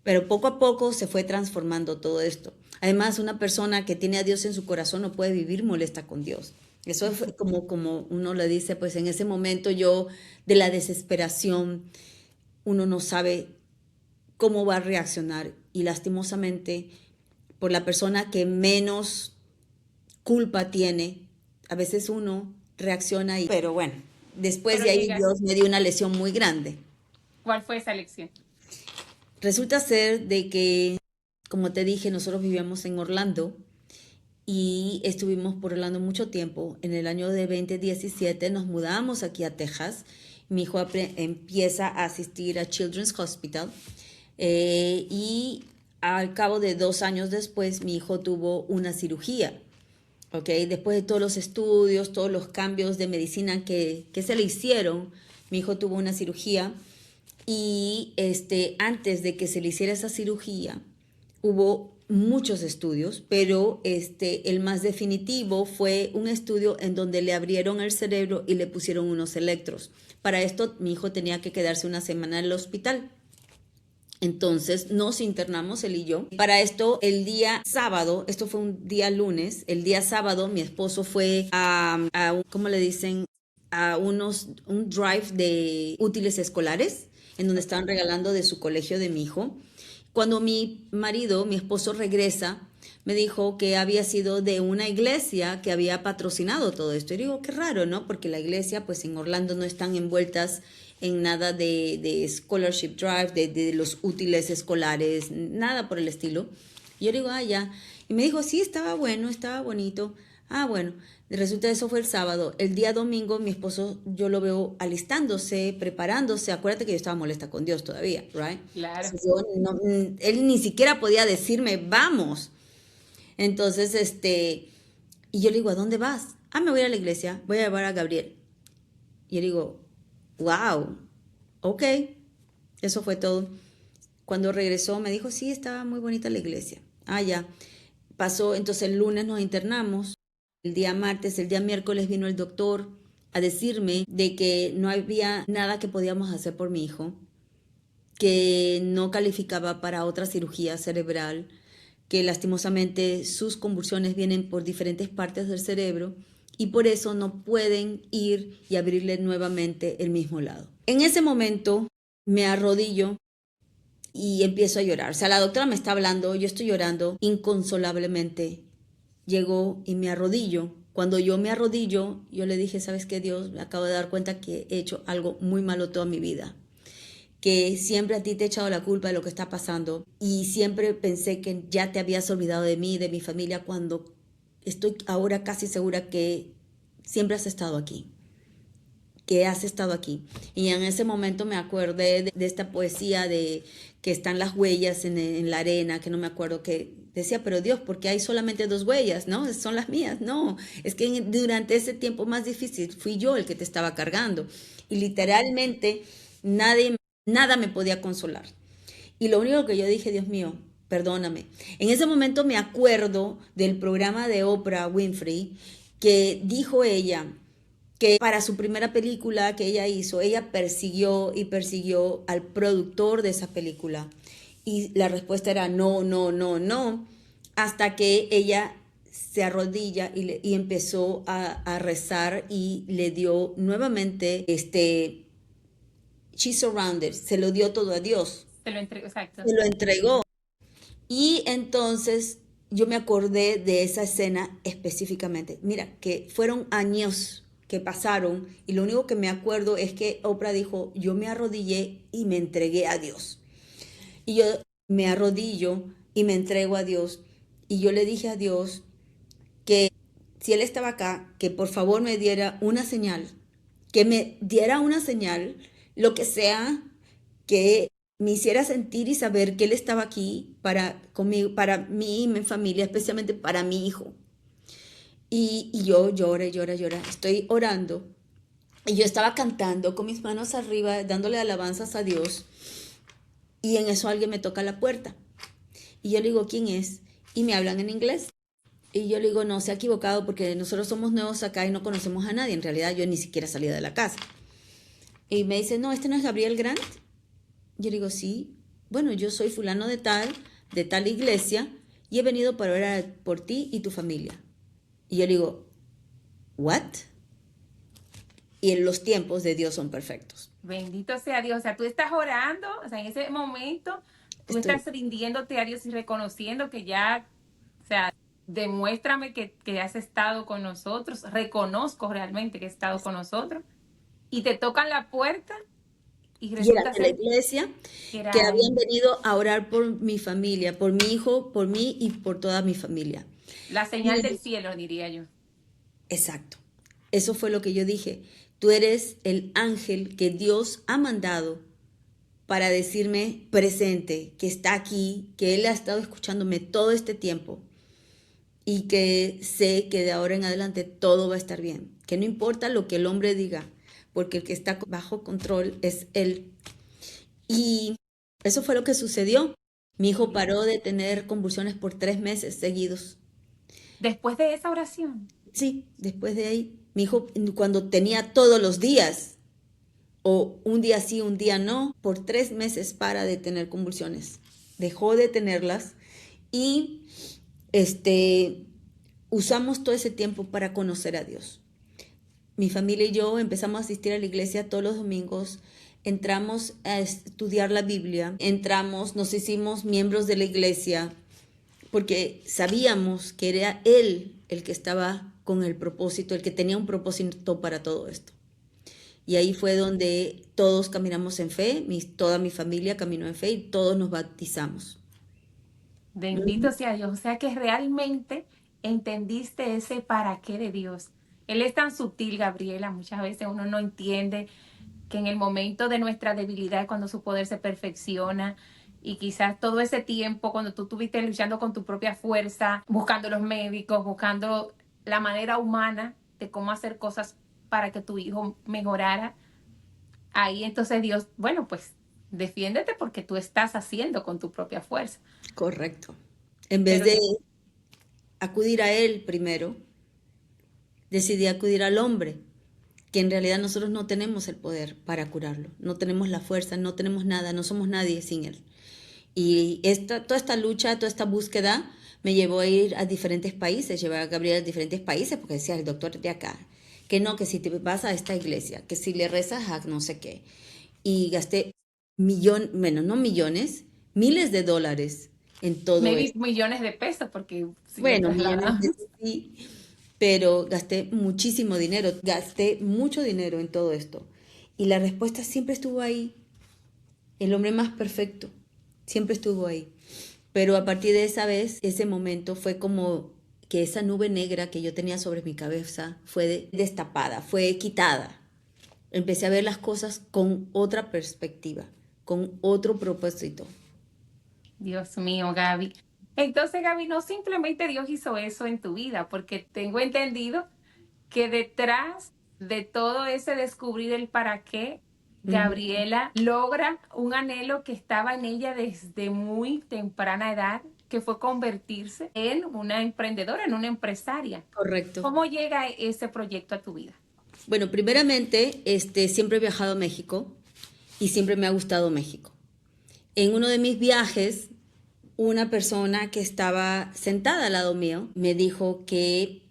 Pero poco a poco se fue transformando todo esto. Además, una persona que tiene a Dios en su corazón no puede vivir molesta con Dios. Eso fue como uno le dice, pues en ese momento yo, de la desesperación, uno no sabe cómo va a reaccionar. Y lastimosamente, por la persona que menos culpa tiene, a veces uno reacciona ahí. Pero bueno, después de ahí Dios me dio una lección muy grande. ¿Cuál fue esa lección? Resulta ser de que, como te dije, nosotros vivíamos en Orlando y estuvimos por Orlando mucho tiempo. En el año de 2017 nos mudamos aquí a Texas. Mi hijo empieza a asistir a Children's Hospital y al cabo de 2 años después mi hijo tuvo una cirugía. Okay, después de todos los estudios, todos los cambios de medicina que se le hicieron, mi hijo tuvo una cirugía y antes de que se le hiciera esa cirugía hubo muchos estudios, pero el más definitivo fue un estudio en donde le abrieron el cerebro y le pusieron unos electros. Para esto mi hijo tenía que quedarse una semana en el hospital. Entonces nos internamos él y yo. Para esto, el día sábado, esto fue un día lunes, el día sábado mi esposo fue ¿cómo le dicen? A un drive de útiles escolares, en donde estaban regalando de su colegio de mi hijo. Cuando mi esposo regresa, me dijo que había sido de una iglesia que había patrocinado todo esto. Y digo, qué raro, ¿no? Porque la iglesia, pues en Orlando no están envueltas en nada de scholarship drive, de los útiles escolares, nada por el estilo. Y yo digo, ya. Y me dijo, sí, estaba bueno, estaba bonito. Bueno, resulta que eso fue el sábado. El día domingo mi esposo, yo lo veo alistándose, preparándose. Acuérdate que yo estaba molesta con Dios todavía, ¿right? Claro. Él ni siquiera podía decirme, vamos. Entonces, y yo le digo, ¿a dónde vas? Me voy a ir a la iglesia, voy a llevar a Gabriel. Y yo digo, wow, ok, eso fue todo. Cuando regresó me dijo, sí, estaba muy bonita la iglesia. Ah, ya. Pasó, entonces el lunes nos internamos. El día martes, el día miércoles vino el doctor a decirme de que no había nada que podíamos hacer por mi hijo, que no calificaba para otra cirugía cerebral, que lastimosamente sus convulsiones vienen por diferentes partes del cerebro y por eso no pueden ir y abrirle nuevamente el mismo lado. En ese momento me arrodillo y empiezo a llorar. O sea, la doctora me está hablando, yo estoy llorando inconsolablemente. Llegó y me arrodillo. Cuando yo me arrodillo, yo le dije, ¿sabes qué, Dios? Me acabo de dar cuenta que he hecho algo muy malo toda mi vida, que siempre a ti te he echado la culpa de lo que está pasando y siempre pensé que ya te habías olvidado de mí, de mi familia, cuando estoy ahora casi segura que siempre has estado aquí, que has estado aquí. Y en ese momento me acordé de esta poesía de que están las huellas en la arena, que no me acuerdo, que decía, pero Dios, ¿por qué hay solamente 2 huellas? No, son las mías. No, es que durante ese tiempo más difícil fui yo el que te estaba cargando. Y literalmente nada me podía consolar. Y lo único que yo dije, Dios mío, perdóname. En ese momento me acuerdo del programa de Oprah Winfrey que dijo ella que para su primera película que ella hizo, ella persiguió y persiguió al productor de esa película. Y la respuesta era no, no, no, no, hasta que ella se arrodilla y empezó a rezar y le dio nuevamente She surrounded, se lo dio todo a Dios. Se lo entregó, exacto. Se lo entregó. Y entonces yo me acordé de esa escena específicamente. Mira, que fueron años que pasaron y lo único que me acuerdo es que Oprah dijo, yo me arrodillé y me entregué a Dios. Y yo me arrodillo y me entrego a Dios. Y yo le dije a Dios que si Él estaba acá, que por favor me diera una señal, que me diera una señal, lo que sea, que me hiciera sentir y saber que Él estaba aquí conmigo, para mí y mi familia, especialmente para mi hijo. Y yo llora, estoy orando. Y yo estaba cantando con mis manos arriba, dándole alabanzas a Dios. Y en eso alguien me toca la puerta. Y yo le digo, ¿quién es? Y me hablan en inglés. Y yo le digo, no, se ha equivocado porque nosotros somos nuevos acá y no conocemos a nadie. En realidad yo ni siquiera salía de la casa. Y me dice, no, ¿este no es Gabriel Grant? Yo le digo, sí. Bueno, yo soy fulano de tal iglesia, y he venido para orar por ti y tu familia. Y yo le digo, ¿what? Y los tiempos de Dios son perfectos. Bendito sea Dios. O sea, tú estás orando, o sea, en ese momento, tú estás rindiéndote a Dios y reconociendo que ya, o sea, demuéstrame que has estado con nosotros, reconozco realmente que has estado con nosotros, y te tocan la puerta y Y era resulta de la ser iglesia que que era habían venido a orar por mi familia, por mi hijo, por mí y por toda mi familia. la señal del cielo, diría yo. Exacto. Eso fue lo que yo dije. Tú eres el ángel que Dios ha mandado para decirme presente, que está aquí, que Él ha estado escuchándome todo este tiempo y que sé que de ahora en adelante todo va a estar bien. Que no importa lo que el hombre diga, porque el que está bajo control es Él. Y eso fue lo que sucedió. Mi hijo paró de tener convulsiones por 3 meses seguidos. Después de esa oración, Sí, después de ahí, mi hijo cuando tenía todos los días, o un día sí, un día no, por 3 meses para de tener convulsiones. Dejó de tenerlas y usamos todo ese tiempo para conocer a Dios. Mi familia y yo empezamos a asistir a la iglesia todos los domingos, entramos a estudiar la Biblia, nos hicimos miembros de la iglesia, porque sabíamos que era Él el que estaba con el propósito, el que tenía un propósito para todo esto. Y ahí fue donde todos caminamos en fe, toda mi familia caminó en fe y todos nos bautizamos. bendito sea Dios. O sea que realmente entendiste ese para qué de Dios. Él es tan sutil, Gabriela. Muchas veces uno no entiende que en el momento de nuestra debilidad es cuando su poder se perfecciona. Y quizás todo ese tiempo, cuando tú estuviste luchando con tu propia fuerza, buscando los médicos, buscando la manera humana de cómo hacer cosas para que tu hijo mejorara. Ahí entonces Dios, bueno, pues defiéndete porque tú estás haciendo con tu propia fuerza. Correcto. En vez Pero de acudir a él primero, decidí acudir al hombre, que en realidad nosotros no tenemos el poder para curarlo, no tenemos la fuerza, no tenemos nada, no somos nadie sin él. Y toda esta lucha, toda esta búsqueda me llevó a ir a diferentes países, llevar a Gabriel a diferentes países, porque decía el doctor de acá, que no, que si te vas a esta iglesia, que si le rezas a no sé qué. Y gasté bueno, no millones, miles de dólares en todo maybe esto. millones de pesos porque si lo Bueno, millones de trasladamos. sí, pero gasté muchísimo dinero, gasté mucho dinero en todo esto. Y la respuesta siempre estuvo ahí. El hombre más perfecto siempre estuvo ahí. Pero a partir de esa vez, ese momento fue como que esa nube negra que yo tenía sobre mi cabeza fue destapada, fue quitada. Empecé a ver las cosas con otra perspectiva, con otro propósito. Dios mío, Gaby. Entonces, Gaby, no simplemente Dios hizo eso en tu vida, porque tengo entendido que detrás de todo ese descubrir el para qué, Ujú. Gabriela logra un anhelo que estaba en ella desde muy temprana edad, que fue convertirse en una emprendedora, en una empresaria. Correcto. ¿Cómo llega ese proyecto a tu vida? Bueno, primeramente, siempre he viajado a México y siempre me ha gustado México. En uno de mis viajes, una persona que estaba sentada al lado mío me dijo que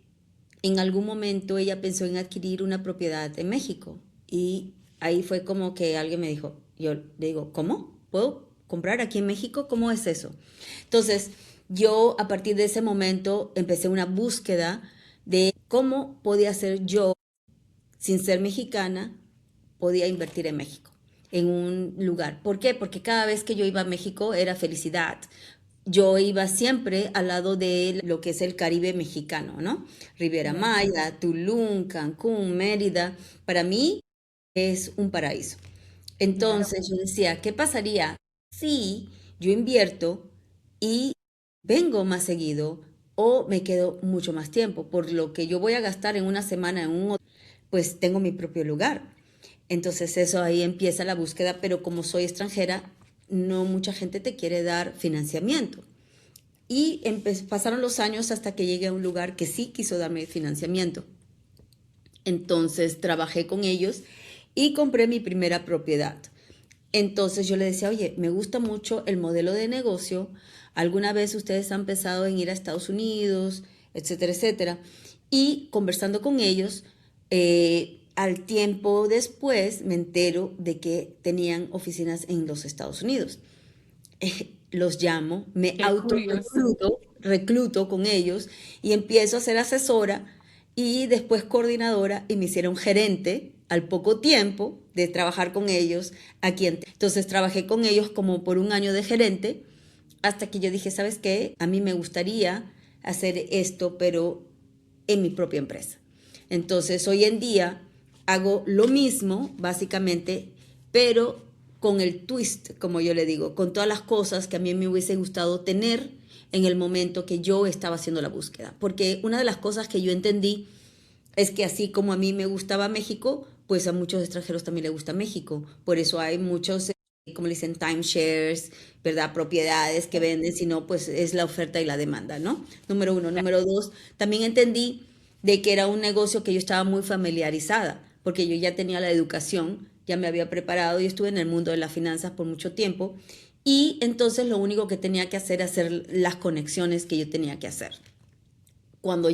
en algún momento ella pensó en adquirir una propiedad en México. Y ahí fue como que alguien me dijo, yo le digo, ¿cómo? ¿Puedo comprar aquí en México? ¿Cómo es eso? Entonces, yo a partir de ese momento empecé una búsqueda de cómo podía ser yo, sin ser mexicana, podía invertir en México, en un lugar. ¿Por qué? Porque cada vez que yo iba a México era felicidad. Yo iba siempre al lado de lo que es el Caribe mexicano, ¿no? Riviera Ya. Maya, Tulum, Cancún, Mérida. Para mí es un paraíso. Claro. Entonces yo decía, ¿qué pasaría si yo invierto y vengo más seguido o me quedo mucho más tiempo? Por lo que yo voy a gastar en una semana en un hotel, pues tengo mi propio lugar. Entonces eso ahí empieza la búsqueda, pero como soy extranjera, no mucha gente te quiere dar financiamiento. Y pasaron los años hasta que llegué a un lugar que sí quiso darme financiamiento. Entonces trabajé con ellos y compré mi primera propiedad. Entonces yo le decía, oye, me gusta mucho el modelo de negocio. ¿Alguna vez ustedes han pensado en ir a Estados Unidos, etcétera, etcétera? Y conversando con ellos, al tiempo después me entero de que tenían oficinas en los Estados Unidos. Los llamo, me Qué curioso. autorrecluto con ellos y empiezo a ser asesora y después coordinadora y me hicieron gerente al poco tiempo de trabajar con ellos aquí. Entonces trabajé con ellos como por un año de gerente hasta que yo dije, ¿sabes qué? A mí me gustaría hacer esto, pero en mi propia empresa. Entonces hoy en día hago lo mismo, básicamente, pero con el twist, como yo le digo, con todas las cosas que a mí me hubiese gustado tener en el momento que yo estaba haciendo la búsqueda. Porque una de las cosas que yo entendí es que así como a mí me gustaba México, pues a muchos extranjeros también les gusta México. Por eso hay muchos, como le dicen, timeshares, ¿verdad? Propiedades que venden, sino pues es la oferta y la demanda, ¿no? Número uno. Número dos, también entendí de que era un negocio que yo estaba muy familiarizada, porque yo ya tenía la educación, ya me había preparado y estuve en el mundo de las finanzas por mucho tiempo. Y entonces lo único que tenía que hacer era hacer las conexiones que yo tenía que hacer. Cuando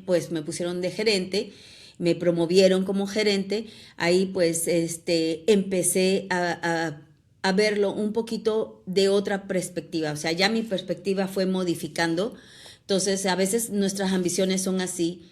pues me pusieron de gerente, me promovieron como gerente, ahí pues empecé a verlo un poquito de otra perspectiva, o sea, ya mi perspectiva fue modificando. Entonces a veces nuestras ambiciones son así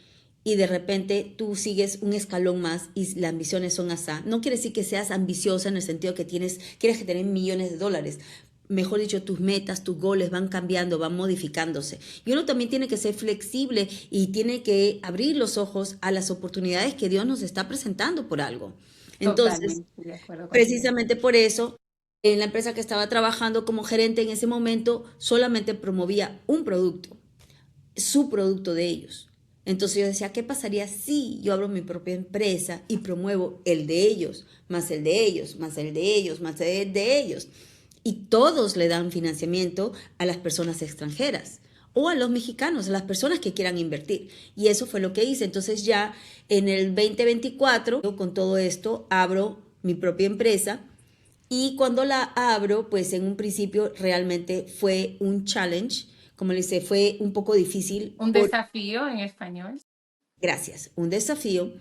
y de repente tú sigues un escalón más y las ambiciones son así. No quiere decir que seas ambiciosa en el sentido que quieres que tener millones de dólares. Mejor dicho, tus metas, tus goles van cambiando, van modificándose. Y uno también tiene que ser flexible y tiene que abrir los ojos a las oportunidades que Dios nos está presentando por algo. Entonces, Totalmente de acuerdo contigo. precisamente por eso, en la empresa que estaba trabajando como gerente en ese momento, solamente promovía un producto, su producto de ellos. Entonces yo decía, ¿qué pasaría si yo abro mi propia empresa y promuevo el de ellos, más el de ellos, más el de ellos, más el de ellos? Y todos le dan financiamiento a las personas extranjeras o a los mexicanos, a las personas que quieran invertir. Y eso fue lo que hice. Entonces ya en el 2024, con todo esto, abro mi propia empresa. Y cuando la abro, pues en un principio realmente fue un challenge. Como le dice, fue un poco difícil. Un desafío en español. Gracias, un desafío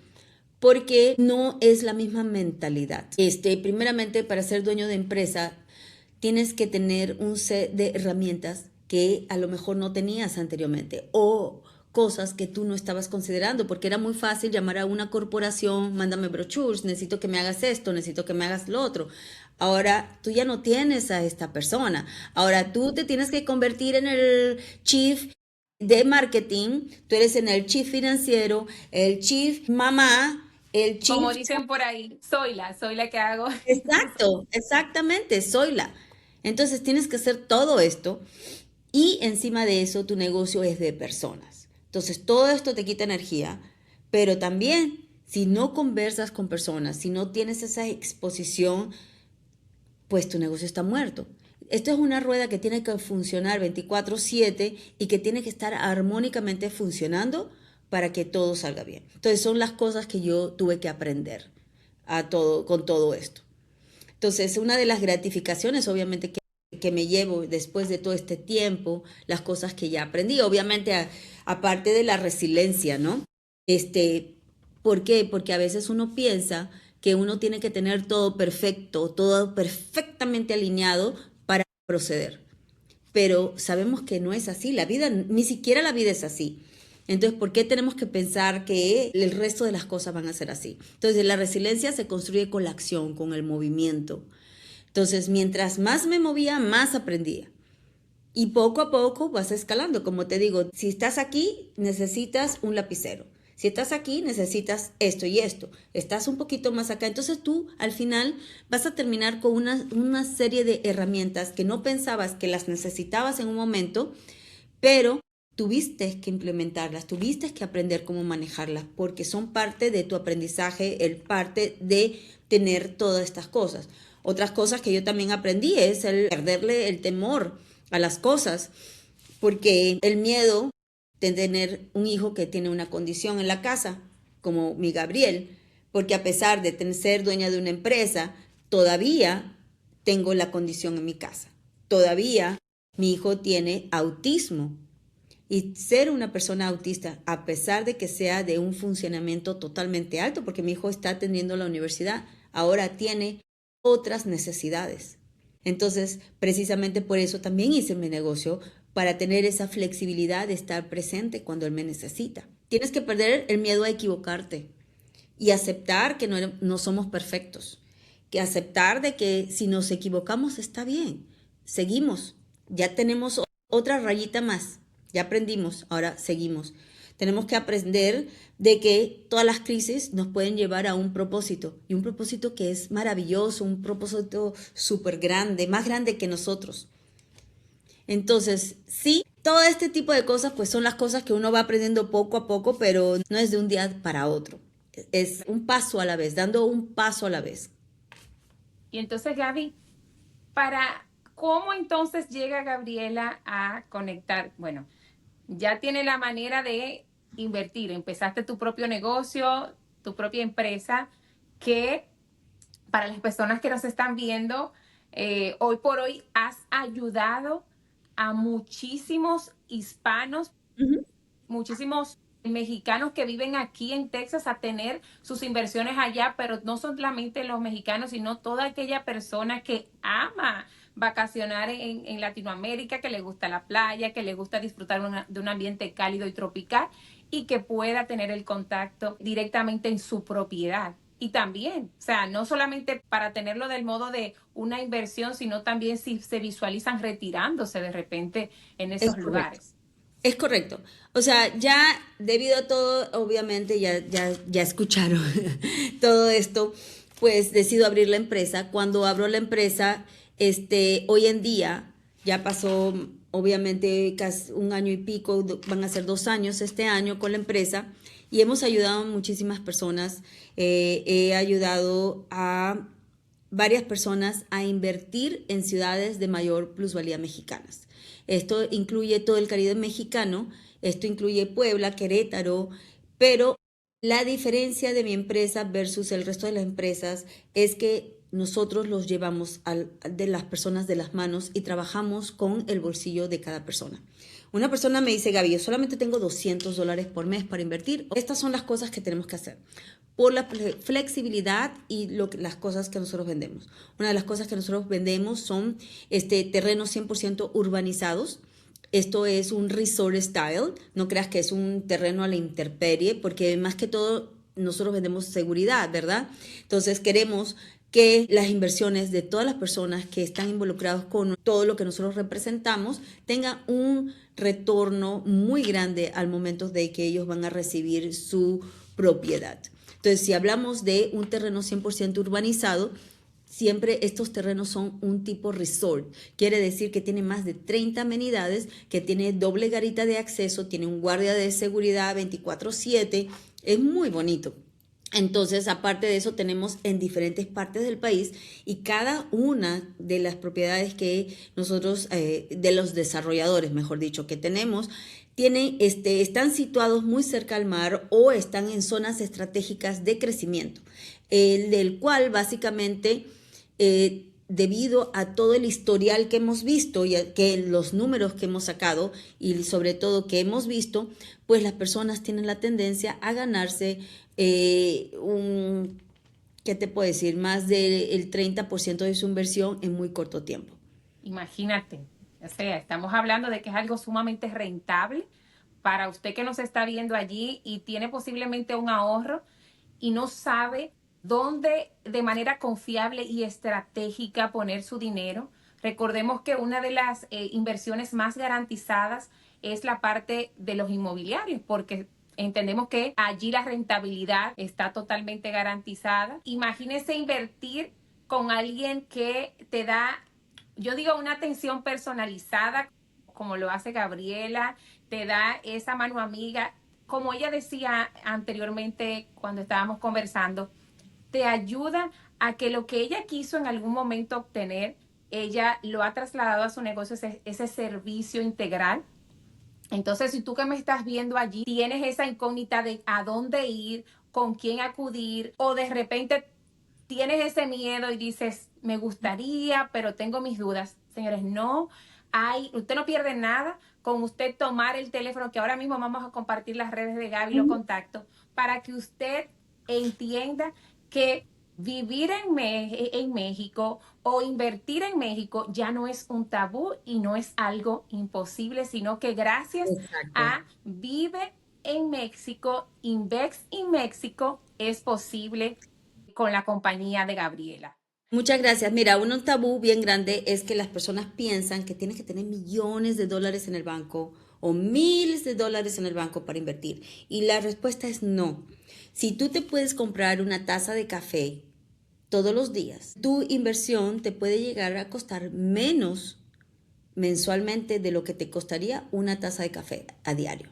porque no es la misma mentalidad. Primeramente, para ser dueño de empresa, tienes que tener un set de herramientas que a lo mejor no tenías anteriormente o cosas que tú no estabas considerando, porque era muy fácil llamar a una corporación, mándame brochures, necesito que me hagas esto, necesito que me hagas lo otro. Ahora tú ya no tienes a esta persona. Ahora tú te tienes que convertir en el chief de marketing, tú eres en el chief financiero, el chief mamá, el chief... Como dicen por ahí, soy la que hago. Exacto, exactamente, soy la. Entonces tienes que hacer todo esto y encima de eso tu negocio es de personas. Entonces todo esto te quita energía, pero también si no conversas con personas, si no tienes esa exposición, pues tu negocio está muerto. Esto es una rueda que tiene que funcionar 24/7 y que tiene que estar armónicamente funcionando para que todo salga bien. Entonces son las cosas que yo tuve que aprender con todo esto. Entonces una de las gratificaciones obviamente que me llevo después de todo este tiempo, las cosas que ya aprendí, obviamente aparte de la resiliencia, ¿no? ¿Por qué? Porque a veces uno piensa que uno tiene que tener todo perfecto, todo perfectamente alineado para proceder. Pero sabemos que no es así, la vida, ni siquiera la vida es así. Entonces, ¿por qué tenemos que pensar que el resto de las cosas van a ser así? Entonces, la resiliencia se construye con la acción, con el movimiento. Entonces, mientras más me movía, más aprendía. Y poco a poco vas escalando. Como te digo, si estás aquí, necesitas un lapicero. Si estás aquí, necesitas esto y esto. Estás un poquito más acá. Entonces tú, al final, vas a terminar con una serie de herramientas que no pensabas que las necesitabas en un momento, pero tuviste que implementarlas, tuviste que aprender cómo manejarlas, porque son parte de tu aprendizaje, parte de tener todas estas cosas. Otras cosas que yo también aprendí es el perderle el temor a las cosas, porque el miedo de tener un hijo que tiene una condición en la casa, como mi Gabriel, porque a pesar de ser dueña de una empresa, todavía tengo la condición en mi casa. Todavía mi hijo tiene autismo. Y ser una persona autista, a pesar de que sea de un funcionamiento totalmente alto, porque mi hijo está atendiendo la universidad, ahora tiene otras necesidades. Entonces, precisamente por eso también hice mi negocio, para tener esa flexibilidad de estar presente cuando él me necesita. Tienes que perder el miedo a equivocarte y aceptar que no somos perfectos, que aceptar de que si nos equivocamos está bien, seguimos, ya tenemos otra rayita más, ya aprendimos, ahora seguimos. Tenemos que aprender de que todas las crisis nos pueden llevar a un propósito, y un propósito que es maravilloso, un propósito súper grande, más grande que nosotros. Entonces, sí, todo este tipo de cosas pues son las cosas que uno va aprendiendo poco a poco, pero no es de un día para otro. Es un paso a la vez, dando un paso a la vez. Y entonces, Gaby, ¿cómo entonces llega Gabriela a conectar? Bueno, ya tiene la manera de invertir, empezaste tu propio negocio, tu propia empresa, que para las personas que nos están viendo, hoy por hoy has ayudado a muchísimos hispanos, muchísimos mexicanos que viven aquí en Texas a tener sus inversiones allá, pero no solamente los mexicanos, sino toda aquella persona que ama vacacionar en Latinoamérica, que le gusta la playa, que le gusta disfrutar de un ambiente cálido y tropical, y que pueda tener el contacto directamente en su propiedad. Y también, o sea, no solamente para tenerlo del modo de una inversión, sino también si se visualizan retirándose de repente en esos lugares. Es correcto. O sea, ya debido a todo, obviamente ya escucharon todo esto, pues decido abrir la empresa. Cuando abro la empresa, hoy en día ya pasó obviamente casi un año y pico, van a ser 2 años este año con la empresa y hemos ayudado a muchísimas personas. He ayudado a varias personas a invertir en ciudades de mayor plusvalía mexicanas. Esto incluye todo el Caribe mexicano, esto incluye Puebla, Querétaro, pero la diferencia de mi empresa versus el resto de las empresas es que nosotros los llevamos de las personas de las manos y trabajamos con el bolsillo de cada persona. Una persona me dice, Gaby, yo solamente tengo $200 por mes para invertir. Estas son las cosas que tenemos que hacer por la flexibilidad y las cosas que nosotros vendemos. Una de las cosas que nosotros vendemos son terrenos 100% urbanizados. Esto es un resort style, no creas que es un terreno a la intemperie, porque más que todo nosotros vendemos seguridad, ¿verdad? Entonces queremos que las inversiones de todas las personas que están involucradas con todo lo que nosotros representamos tengan un retorno muy grande al momento de que ellos van a recibir su propiedad. Entonces, si hablamos de un terreno 100% urbanizado, siempre estos terrenos son un tipo resort. Quiere decir que tiene más de 30 amenidades, que tiene doble garita de acceso, tiene un guardia de seguridad 24/7. Es muy bonito. Entonces, aparte de eso, tenemos en diferentes partes del país y cada una de las propiedades que nosotros, de los desarrolladores, mejor dicho, que tenemos, están situados muy cerca al mar o están en zonas estratégicas de crecimiento, del cual básicamente, debido a todo el historial que hemos visto y que los números que hemos sacado y sobre todo que hemos visto, pues las personas tienen la tendencia a ganarse ¿qué te puedo decir? Más del 30% de su inversión en muy corto tiempo. Imagínate, o sea, estamos hablando de que es algo sumamente rentable para usted que nos está viendo allí y tiene posiblemente un ahorro y no sabe dónde de manera confiable y estratégica poner su dinero. Recordemos que una de las inversiones más garantizadas es la parte de los inmobiliarios, porque entendemos que allí la rentabilidad está totalmente garantizada. Imagínese invertir con alguien que te da, yo digo, una atención personalizada, como lo hace Gabriela, te da esa mano amiga. Como ella decía anteriormente cuando estábamos conversando, te ayuda a que lo que ella quiso en algún momento obtener, ella lo ha trasladado a su negocio, ese servicio integral. Entonces, si tú que me estás viendo allí tienes esa incógnita de a dónde ir, con quién acudir, o de repente tienes ese miedo y dices, me gustaría, pero tengo mis dudas. Señores, usted no pierde nada con usted tomar el teléfono, que ahora mismo vamos a compartir las redes de Gaby, los contactos, para que usted entienda que vivir en México o invertir en México ya no es un tabú y no es algo imposible, sino que gracias a Vive en México, Invest in México, es posible con la compañía de Gabriela. Muchas gracias. Mira, un tabú bien grande es que las personas piensan que tienes que tener millones de dólares en el banco o miles de dólares en el banco para invertir. Y la respuesta es no. Si tú te puedes comprar una taza de café todos los días, tu inversión te puede llegar a costar menos mensualmente de lo que te costaría una taza de café a diario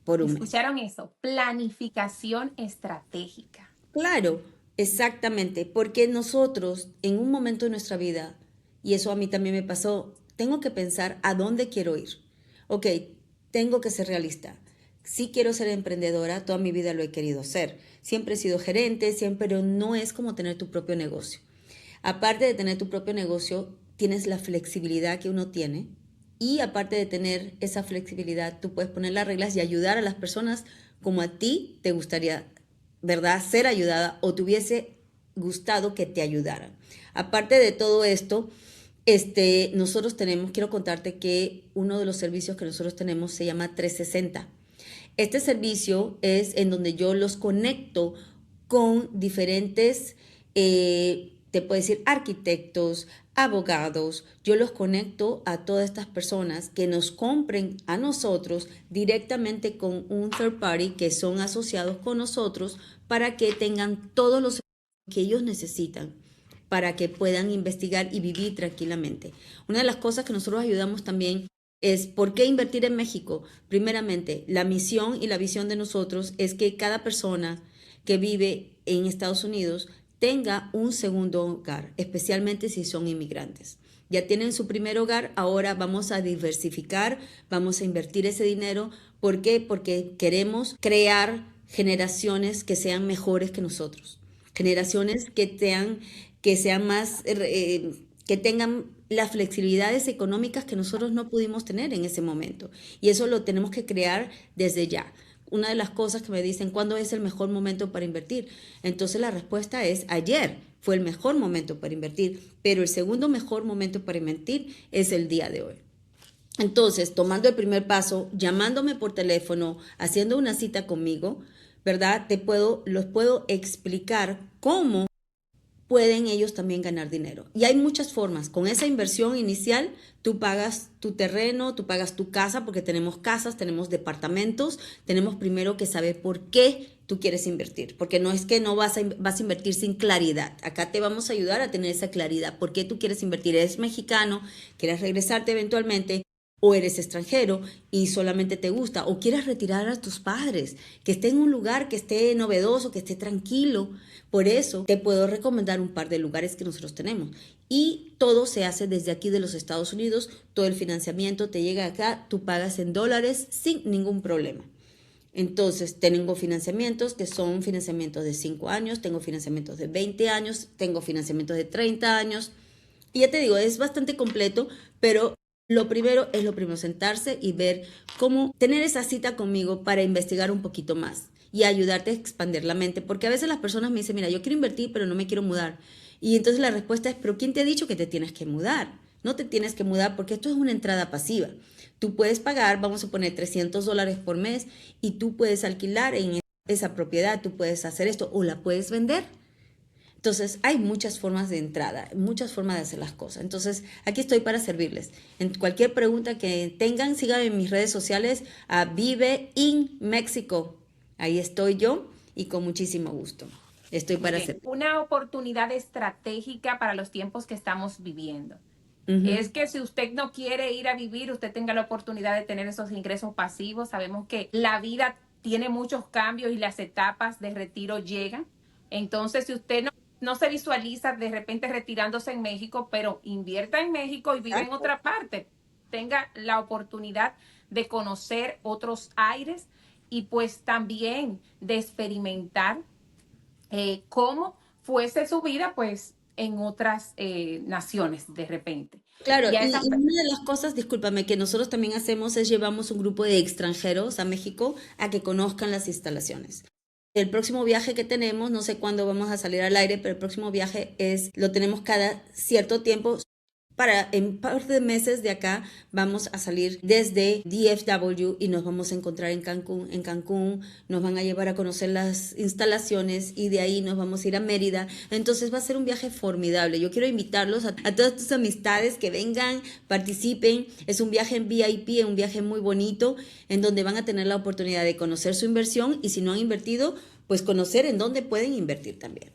por un mes. ¿Escucharon eso? Planificación estratégica. Claro, exactamente, porque nosotros en un momento de nuestra vida, y eso a mí también me pasó, tengo que pensar a dónde quiero ir. Ok, tengo que ser realista. Sí quiero ser emprendedora, toda mi vida lo he querido ser. Siempre he sido gerente, pero no es como tener tu propio negocio. Aparte de tener tu propio negocio, tienes la flexibilidad que uno tiene. Y aparte de tener esa flexibilidad, tú puedes poner las reglas y ayudar a las personas como a ti te gustaría, ¿verdad?, ser ayudada o te hubiese gustado que te ayudaran. Aparte de todo esto, nosotros quiero contarte que uno de los servicios que nosotros tenemos se llama 360. Este servicio es en donde yo los conecto con diferentes, te puedo decir, arquitectos, abogados. Yo los conecto a todas estas personas que nos compren a nosotros directamente con un third party que son asociados con nosotros para que tengan todos los que ellos necesitan para que puedan investigar y vivir tranquilamente. Una de las cosas que nosotros ayudamos también es ¿por qué invertir en México? Primeramente, la misión y la visión de nosotros es que cada persona que vive en Estados Unidos tenga un segundo hogar, especialmente si son inmigrantes. Ya tienen su primer hogar, ahora vamos a diversificar, vamos a invertir ese dinero. ¿Por qué? Porque queremos crear generaciones que sean mejores que nosotros, generaciones que sean más, que tengan las flexibilidades económicas que nosotros no pudimos tener en ese momento. Y eso lo tenemos que crear desde ya. Una de las cosas que me dicen, ¿cuándo es el mejor momento para invertir? Entonces la respuesta es ayer fue el mejor momento para invertir, pero el segundo mejor momento para invertir es el día de hoy. Entonces, tomando el primer paso, llamándome por teléfono, haciendo una cita conmigo, ¿verdad? Los puedo explicar cómo pueden ellos también ganar dinero. Y hay muchas formas. Con esa inversión inicial, tú pagas tu terreno, tú pagas tu casa, porque tenemos casas, tenemos departamentos. Tenemos primero que saber por qué tú quieres invertir, porque no es que no vas a invertir sin claridad. Acá te vamos a ayudar a tener esa claridad. ¿Por qué tú quieres invertir? ¿Eres mexicano? ¿Quieres regresarte eventualmente? ¿O eres extranjero y solamente te gusta? ¿O quieres retirar a tus padres? Que esté en un lugar que esté novedoso, que esté tranquilo. Por eso te puedo recomendar un par de lugares que nosotros tenemos. Y todo se hace desde aquí de los Estados Unidos. Todo el financiamiento te llega acá. Tú pagas en dólares sin ningún problema. Entonces, tengo financiamientos que son financiamientos de 5 años, tengo financiamientos de 20 años, tengo financiamientos de 30 años. Y ya te digo, es bastante completo, pero lo primero, sentarse y ver cómo tener esa cita conmigo para investigar un poquito más y ayudarte a expandir la mente. Porque a veces las personas me dicen, mira, yo quiero invertir, pero no me quiero mudar. Y entonces la respuesta es, pero ¿quién te ha dicho que te tienes que mudar? No te tienes que mudar porque esto es una entrada pasiva. Tú puedes pagar, vamos a poner $300 por mes y tú puedes alquilar en esa propiedad, tú puedes hacer esto o la puedes vender. Entonces, hay muchas formas de entrada, muchas formas de hacer las cosas. Entonces, aquí estoy para servirles. En cualquier pregunta que tengan, síganme en mis redes sociales a Vive in México. Ahí estoy yo y con muchísimo gusto. Estoy para servir. Una oportunidad estratégica para los tiempos que estamos viviendo. Es que si usted no quiere ir a vivir, usted tenga la oportunidad de tener esos ingresos pasivos. Sabemos que la vida tiene muchos cambios y las etapas de retiro llegan. Entonces, si usted no se visualiza de repente retirándose en México, pero invierta en México y vive en otra parte. Tenga la oportunidad de conocer otros aires y pues también de experimentar cómo fuese su vida pues en otras naciones de repente. Claro, y una de las cosas, discúlpame, que nosotros también hacemos es llevamos un grupo de extranjeros a México a que conozcan las instalaciones. El próximo viaje que tenemos, no sé cuándo vamos a salir al aire, pero el próximo viaje lo tenemos cada cierto tiempo. En un par de meses de acá vamos a salir desde DFW y nos vamos a encontrar en Cancún. En Cancún nos van a llevar a conocer las instalaciones y de ahí nos vamos a ir a Mérida. Entonces va a ser un viaje formidable. Yo quiero invitarlos a todas tus amistades que vengan, participen. Es un viaje en VIP, un viaje muy bonito en donde van a tener la oportunidad de conocer su inversión y si no han invertido, pues conocer en dónde pueden invertir también.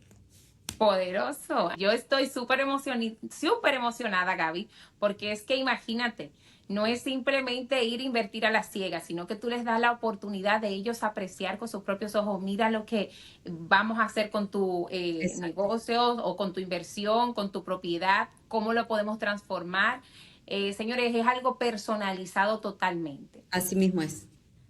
Poderoso. Yo estoy súper emocionada, Gaby, porque es que imagínate, no es simplemente ir a invertir a la ciega, sino que tú les das la oportunidad de ellos apreciar con sus propios ojos, mira lo que vamos a hacer con tu negocio o con tu inversión, con tu propiedad, cómo lo podemos transformar. Señores, es algo personalizado totalmente. Así mismo es.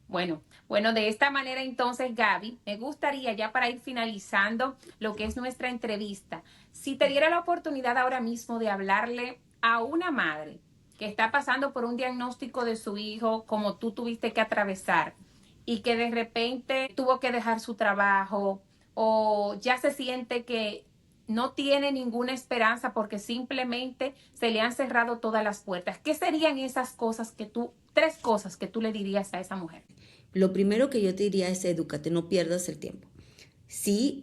Bueno, de esta manera entonces, Gaby, me gustaría ya para ir finalizando lo que es nuestra entrevista, si te diera la oportunidad ahora mismo de hablarle a una madre que está pasando por un diagnóstico de su hijo como tú tuviste que atravesar y que de repente tuvo que dejar su trabajo o ya se siente que no tiene ninguna esperanza porque simplemente se le han cerrado todas las puertas. ¿Qué serían esas cosas tres cosas que tú le dirías a esa mujer? Lo primero que yo te diría es edúcate, no pierdas el tiempo. Sí,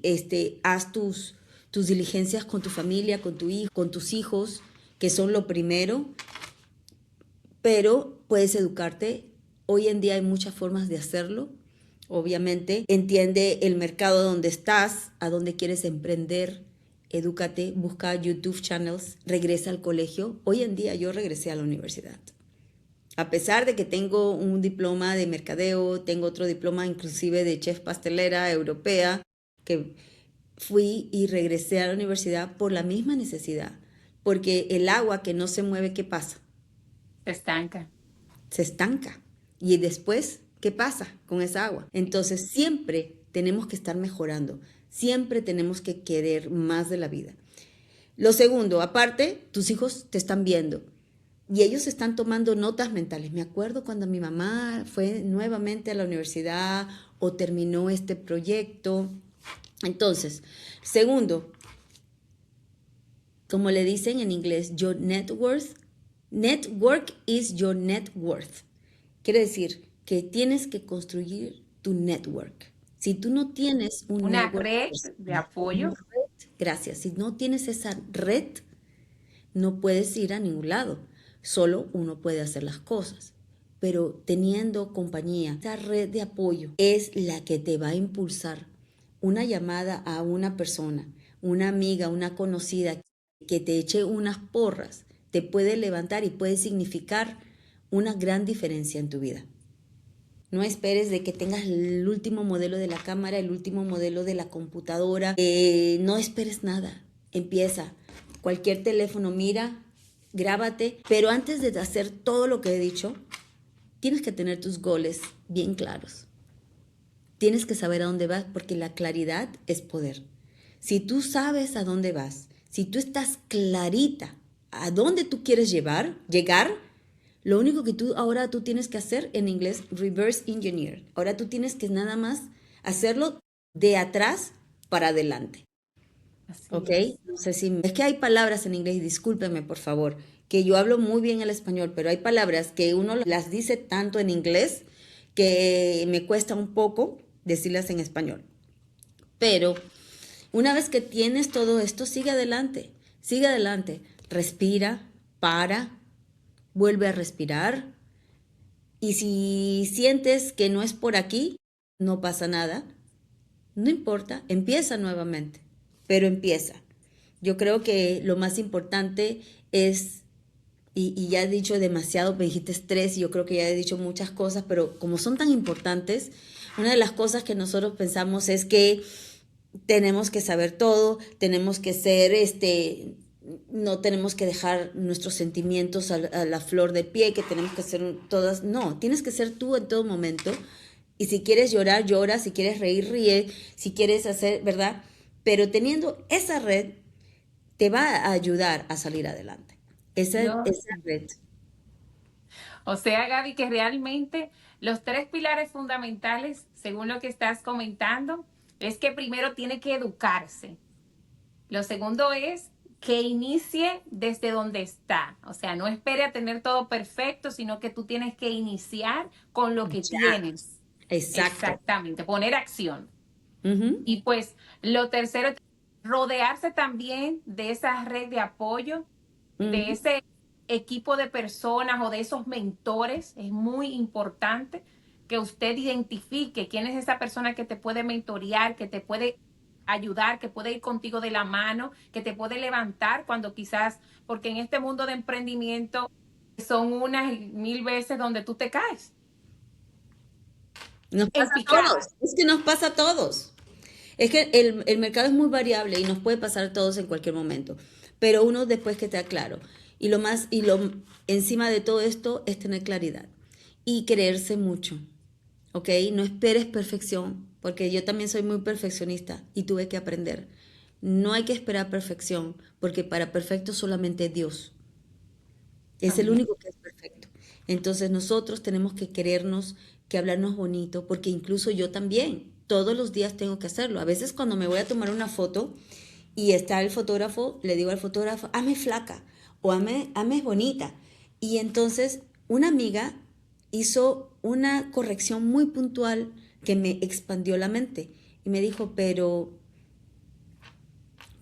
haz tus diligencias con tu familia, con tu hijo, con tus hijos, que son lo primero, pero puedes educarte. Hoy en día hay muchas formas de hacerlo. Obviamente, entiende el mercado donde estás, a dónde quieres emprender, edúcate, busca YouTube channels, regresa al colegio. Hoy en día yo regresé a la universidad. A pesar de que tengo un diploma de mercadeo, tengo otro diploma inclusive de chef pastelera europea, que fui y regresé a la universidad por la misma necesidad. Porque el agua que no se mueve, ¿qué pasa? Se estanca. Se estanca. Y después, ¿qué pasa con esa agua? Entonces siempre tenemos que estar mejorando, siempre tenemos que querer más de la vida. Lo segundo, aparte, tus hijos te están viendo y ellos están tomando notas mentales. Me acuerdo cuando mi mamá fue nuevamente a la universidad o terminó este proyecto. Entonces, segundo, como le dicen en inglés, your net worth, network is your net worth. Quiere decir que tienes que construir tu network. Si tú no tienes un Una network, red de apoyo. gracias. Si no tienes esa red, no puedes ir a ningún lado. Solo uno puede hacer las cosas. Pero teniendo compañía, esa red de apoyo es la que te va a impulsar. Una llamada a una persona, una amiga, una conocida que te eche unas porras, te puede levantar y puede significar una gran diferencia en tu vida. No esperes de que tengas el último modelo de la cámara, el último modelo de la computadora. No esperes nada. Empieza. Cualquier teléfono, mira, grábate. Pero antes de hacer todo lo que he dicho, tienes que tener tus goles bien claros. Tienes que saber a dónde vas porque la claridad es poder. Si tú sabes a dónde vas, si tú estás clarita a dónde tú quieres llegar, lo único que ahora tú tienes que hacer, en inglés, reverse engineer. Ahora tú tienes que nada más hacerlo de atrás para adelante. Así ¿Ok? es. No sé si... Es que hay palabras en inglés, y discúlpeme por favor, que yo hablo muy bien el español, pero hay palabras que uno las dice tanto en inglés que me cuesta un poco decirlas en español. Pero una vez que tienes todo esto, sigue adelante, respira, para, vuelve a respirar. Y si sientes que no es por aquí, no pasa nada, no importa, empieza nuevamente, pero empieza. Yo creo que lo más importante es, y ya he dicho demasiado, me dijiste estrés, y yo creo que ya he dicho muchas cosas, pero como son tan importantes, una de las cosas que nosotros pensamos es que tenemos que saber todo, tenemos que ser, no tenemos que dejar nuestros sentimientos a la flor de pie, que tenemos que ser todas, no, tienes que ser tú en todo momento. Y si quieres llorar, llora, si quieres reír, ríe, si quieres hacer, ¿verdad? Pero teniendo esa red, te va a ayudar a salir adelante. Esa red. O sea, Gaby, que realmente los tres pilares fundamentales, según lo que estás comentando, es que primero tiene que educarse. Lo segundo es que inicie desde donde está. O sea, no espere a tener todo perfecto, sino que tú tienes que iniciar con lo que Ya. tienes. Exacto. Exactamente, poner acción. Ujú, Y pues lo tercero, rodearse también de esa red de apoyo, de ujú. ese equipo de personas o de esos mentores. Es muy importante que usted identifique quién es esa persona que te puede mentorear, que te puede ayudar, que puede ir contigo de la mano, que te puede levantar cuando quizás, porque en este mundo de emprendimiento son unas y mil veces donde tú te caes Nos en pasa a todos. picada. Es que nos pasa a todos. Es que el mercado es muy variable y nos puede pasar a todos en cualquier momento. Pero uno después que te claro. Y lo encima de todo esto es tener claridad y creerse mucho. ¿Ok? No esperes perfección, porque yo también soy muy perfeccionista y tuve que aprender. No hay que esperar perfección, porque para perfecto solamente Dios. Es el Amén. único que es perfecto. Entonces nosotros tenemos que querernos, que hablarnos bonito, porque incluso yo también, todos los días tengo que hacerlo. A veces cuando me voy a tomar una foto y está el fotógrafo, le digo al fotógrafo, hazme flaca o hazme bonita. Y entonces una amiga hizo una corrección muy puntual que me expandió la mente y me dijo, pero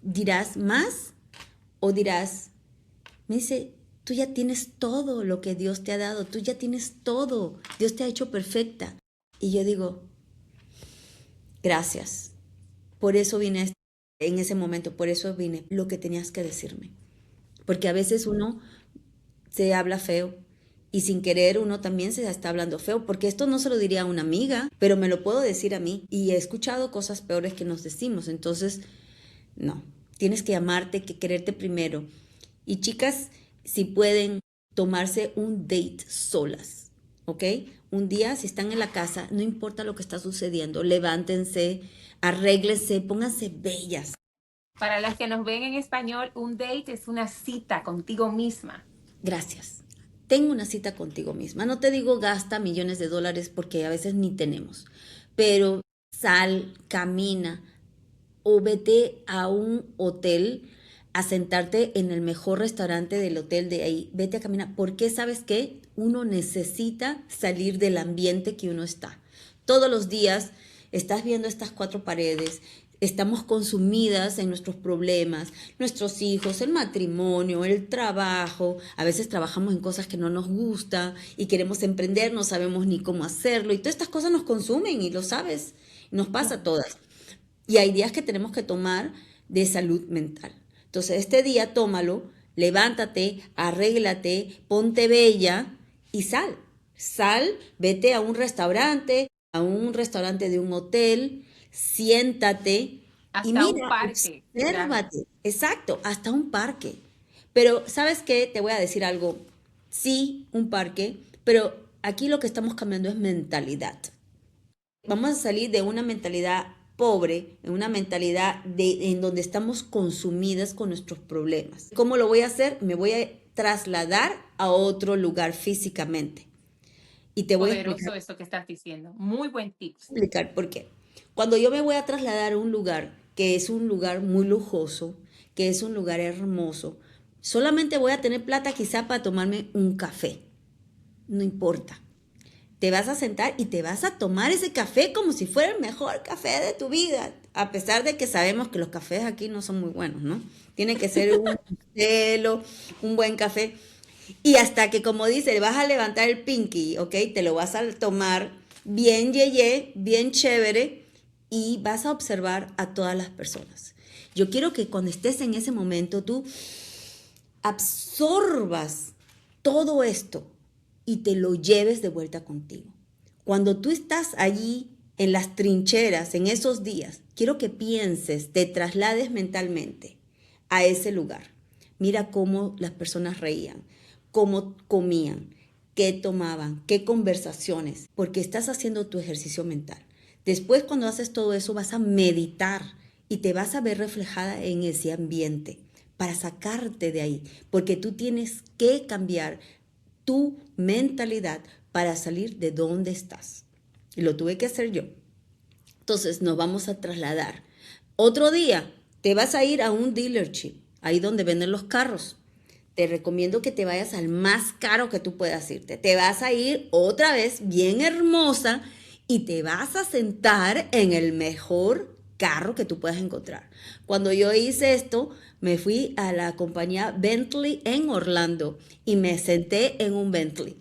¿dirás más o dirás? Me dice, tú ya tienes todo lo que Dios te ha dado, tú ya tienes todo, Dios te ha hecho perfecta. Y yo digo, gracias, por eso vine en ese momento, por eso vine, lo que tenías que decirme. Porque a veces uno se habla feo Y sin querer uno también se está hablando feo, porque esto no se lo diría a una amiga, pero me lo puedo decir a mí. Y he escuchado cosas peores que nos decimos. Entonces, no, tienes que amarte, que quererte primero. Y chicas, si pueden tomarse un date solas, ¿ok? Un día, si están en la casa, no importa lo que está sucediendo, levántense, arréglense, pónganse bellas. Para las que nos ven en español, un date es una cita contigo misma. Gracias. Tengo una cita contigo misma. No te digo gasta millones de dólares porque a veces ni tenemos, pero sal, camina o vete a un hotel a sentarte en el mejor restaurante del hotel de ahí. Vete a caminar. Porque sabes qué? Uno necesita salir del ambiente que uno está. Todos los días estás viendo estas cuatro paredes. Estamos consumidas en nuestros problemas, nuestros hijos, el matrimonio, el trabajo. A veces trabajamos en cosas que no nos gusta y queremos emprender, no sabemos ni cómo hacerlo. Y todas estas cosas nos consumen y lo sabes. Nos pasa a todas. Y hay días que tenemos que tomar de salud mental. Entonces, este día tómalo, levántate, arréglate, ponte bella y sal. Sal, vete a un restaurante de un hotel, siéntate y Hasta un mira, parque. Claro. obsérvate. Exacto, hasta un parque. Pero, ¿sabes qué? Te voy a decir algo. Sí, un parque, pero aquí lo que estamos cambiando es mentalidad. Vamos a salir de una mentalidad pobre, en una mentalidad en donde estamos consumidas con nuestros problemas. ¿Cómo lo voy a hacer? Me voy a trasladar a otro lugar físicamente. Y te voy a Poderoso eso que estás diciendo. Muy buen tips. explicar por qué. Cuando yo me voy a trasladar a un lugar que es un lugar muy lujoso, que es un lugar hermoso, solamente voy a tener plata quizá para tomarme un café. No importa. Te vas a sentar y te vas a tomar ese café como si fuera el mejor café de tu vida, a pesar de que sabemos que los cafés aquí no son muy buenos, ¿no? Tiene que ser un celo, un buen café. Y hasta que, como dice, vas a levantar el pinky, ¿ok? Te lo vas a tomar bien yeye, bien chévere, y vas a observar a todas las personas. Yo quiero que cuando estés en ese momento tú absorbas todo esto y te lo lleves de vuelta contigo. Cuando tú estás allí en las trincheras, en esos días, quiero que pienses, te traslades mentalmente a ese lugar. Mira cómo las personas reían, cómo comían, qué tomaban, qué conversaciones, porque estás haciendo tu ejercicio mental. Después, cuando haces todo eso, vas a meditar y te vas a ver reflejada en ese ambiente para sacarte de ahí, porque tú tienes que cambiar tu mentalidad para salir de donde estás. Y lo tuve que hacer yo. Entonces nos vamos a trasladar. Otro día te vas a ir a un dealership, ahí donde venden los carros. Te recomiendo que te vayas al más caro que tú puedas irte. Te vas a ir otra vez bien hermosa y te vas a sentar en el mejor carro que tú puedas encontrar. Cuando yo hice esto, me fui a la compañía Bentley en Orlando y me senté en un Bentley.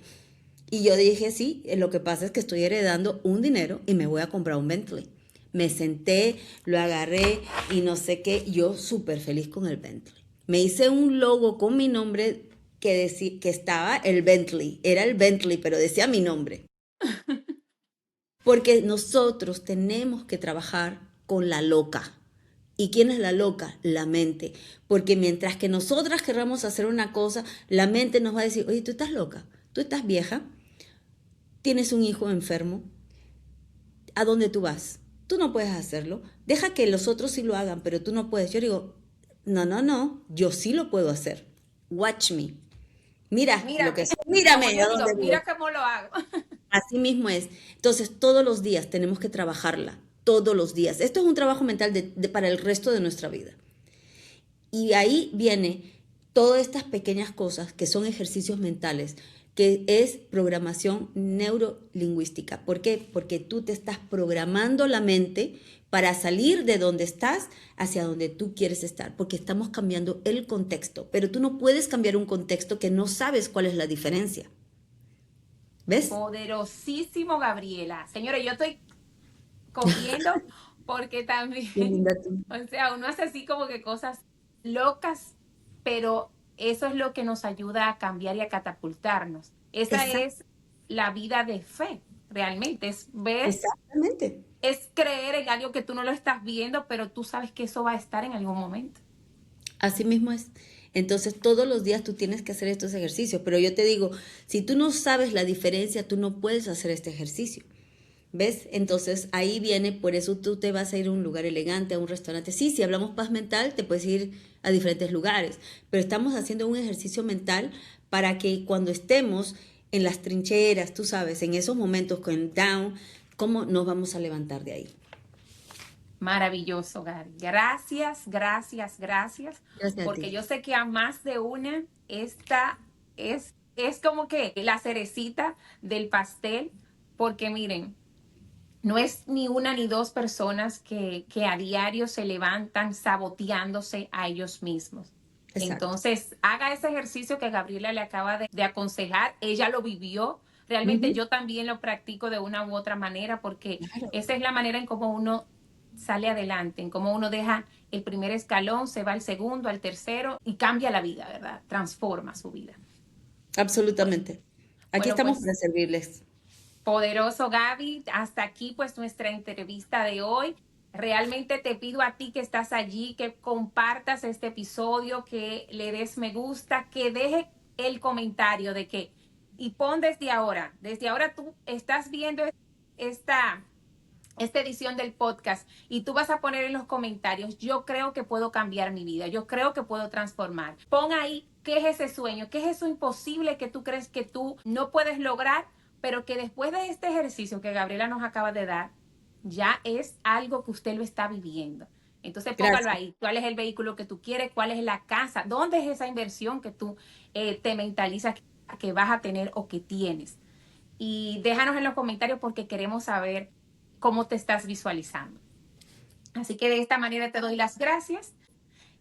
Y yo dije, sí, lo que pasa es que estoy heredando un dinero y me voy a comprar un Bentley. Me senté, lo agarré y no sé qué, yo súper feliz con el Bentley. Me hice un logo con mi nombre que estaba el Bentley. Era el Bentley, pero decía mi nombre. Porque nosotros tenemos que trabajar con la loca. ¿Y quién es la loca? La mente. Porque mientras que nosotras querramos hacer una cosa, la mente nos va a decir, oye, tú estás loca, tú estás vieja, tienes un hijo enfermo, ¿a dónde tú vas? Tú no puedes hacerlo. Deja que los otros sí lo hagan, pero tú no puedes. Yo digo, no, yo sí lo puedo hacer. Watch me. Mira lo que mírame, como yo ¿a dónde digo, voy? mira cómo lo hago. Así mismo es. Entonces, todos los días tenemos que trabajarla. Todos los días. Esto es un trabajo mental para el resto de nuestra vida. Y ahí viene todas estas pequeñas cosas que son ejercicios mentales, que es programación neurolingüística. ¿Por qué? Porque tú te estás programando la mente para salir de donde estás hacia donde tú quieres estar, porque estamos cambiando el contexto. Pero tú no puedes cambiar un contexto que no sabes cuál es la diferencia. ¿Ves? Poderosísimo, Gabriela. Señores, yo estoy cogiendo porque Qué también, linda tú. o sea, uno hace así como que cosas locas, pero eso es lo que nos ayuda a cambiar y a catapultarnos. Esa es la vida de fe, realmente. Es ver, Exactamente. es creer en algo que tú no lo estás viendo, pero tú sabes que eso va a estar en algún momento. Así mismo es. Entonces, todos los días tú tienes que hacer estos ejercicios. Pero yo te digo, si tú no sabes la diferencia, tú no puedes hacer este ejercicio. ¿Ves? Entonces, ahí viene, por eso tú te vas a ir a un lugar elegante, a un restaurante. Sí, si hablamos paz mental, te puedes ir a diferentes lugares. Pero estamos haciendo un ejercicio mental para que cuando estemos en las trincheras, tú sabes, en esos momentos con down, ¿cómo nos vamos a levantar de ahí? Maravilloso, Gaby. Gracias, gracias, gracias. Gracias a Porque ti. yo sé que a más de una, esta es como que la cerecita del pastel, porque miren, no es ni una ni dos personas que a diario se levantan saboteándose a ellos mismos. Exacto. Entonces, haga ese ejercicio que Gabriela le acaba de aconsejar. Ella lo vivió. Realmente Ujú. yo también lo practico de una u otra manera porque Claro. esa es la manera en cómo uno sale adelante, en cómo uno deja el primer escalón, se va al segundo, al tercero y cambia la vida, ¿verdad? Transforma su vida. Absolutamente. Aquí Bueno, estamos pues para servirles. poderoso Gaby, hasta aquí pues nuestra entrevista de hoy. Realmente te pido a ti que estás allí, que compartas este episodio, que le des me gusta, que deje el comentario de que, y pon desde ahora tú estás viendo esta edición del podcast y tú vas a poner en los comentarios, yo creo que puedo cambiar mi vida, yo creo que puedo transformar. Pon ahí qué es ese sueño, qué es eso imposible que tú crees que tú no puedes lograr, pero que después de este ejercicio que Gabriela nos acaba de dar, ya es algo que usted lo está viviendo. Entonces póngalo Gracias. ahí, cuál es el vehículo que tú quieres, cuál es la casa, dónde es esa inversión que tú te mentalizas que vas a tener o que tienes. Y déjanos en los comentarios porque queremos saber cómo te estás visualizando. Así que de esta manera te doy las gracias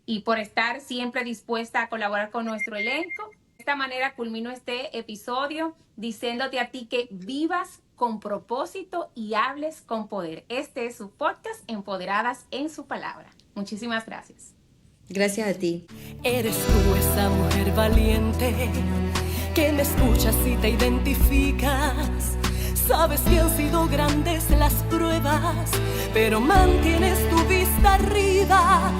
y por estar siempre dispuesta a colaborar con nuestro elenco. De esta manera culmino este episodio diciéndote a ti que vivas con propósito y hables con poder. Este es su podcast, Empoderadas en su Palabra. Muchísimas gracias. Gracias a ti. Eres tú esa mujer valiente que me escuchas y te identificas. Sabes que han sido grandes las pruebas, pero mantienes tu vista arriba.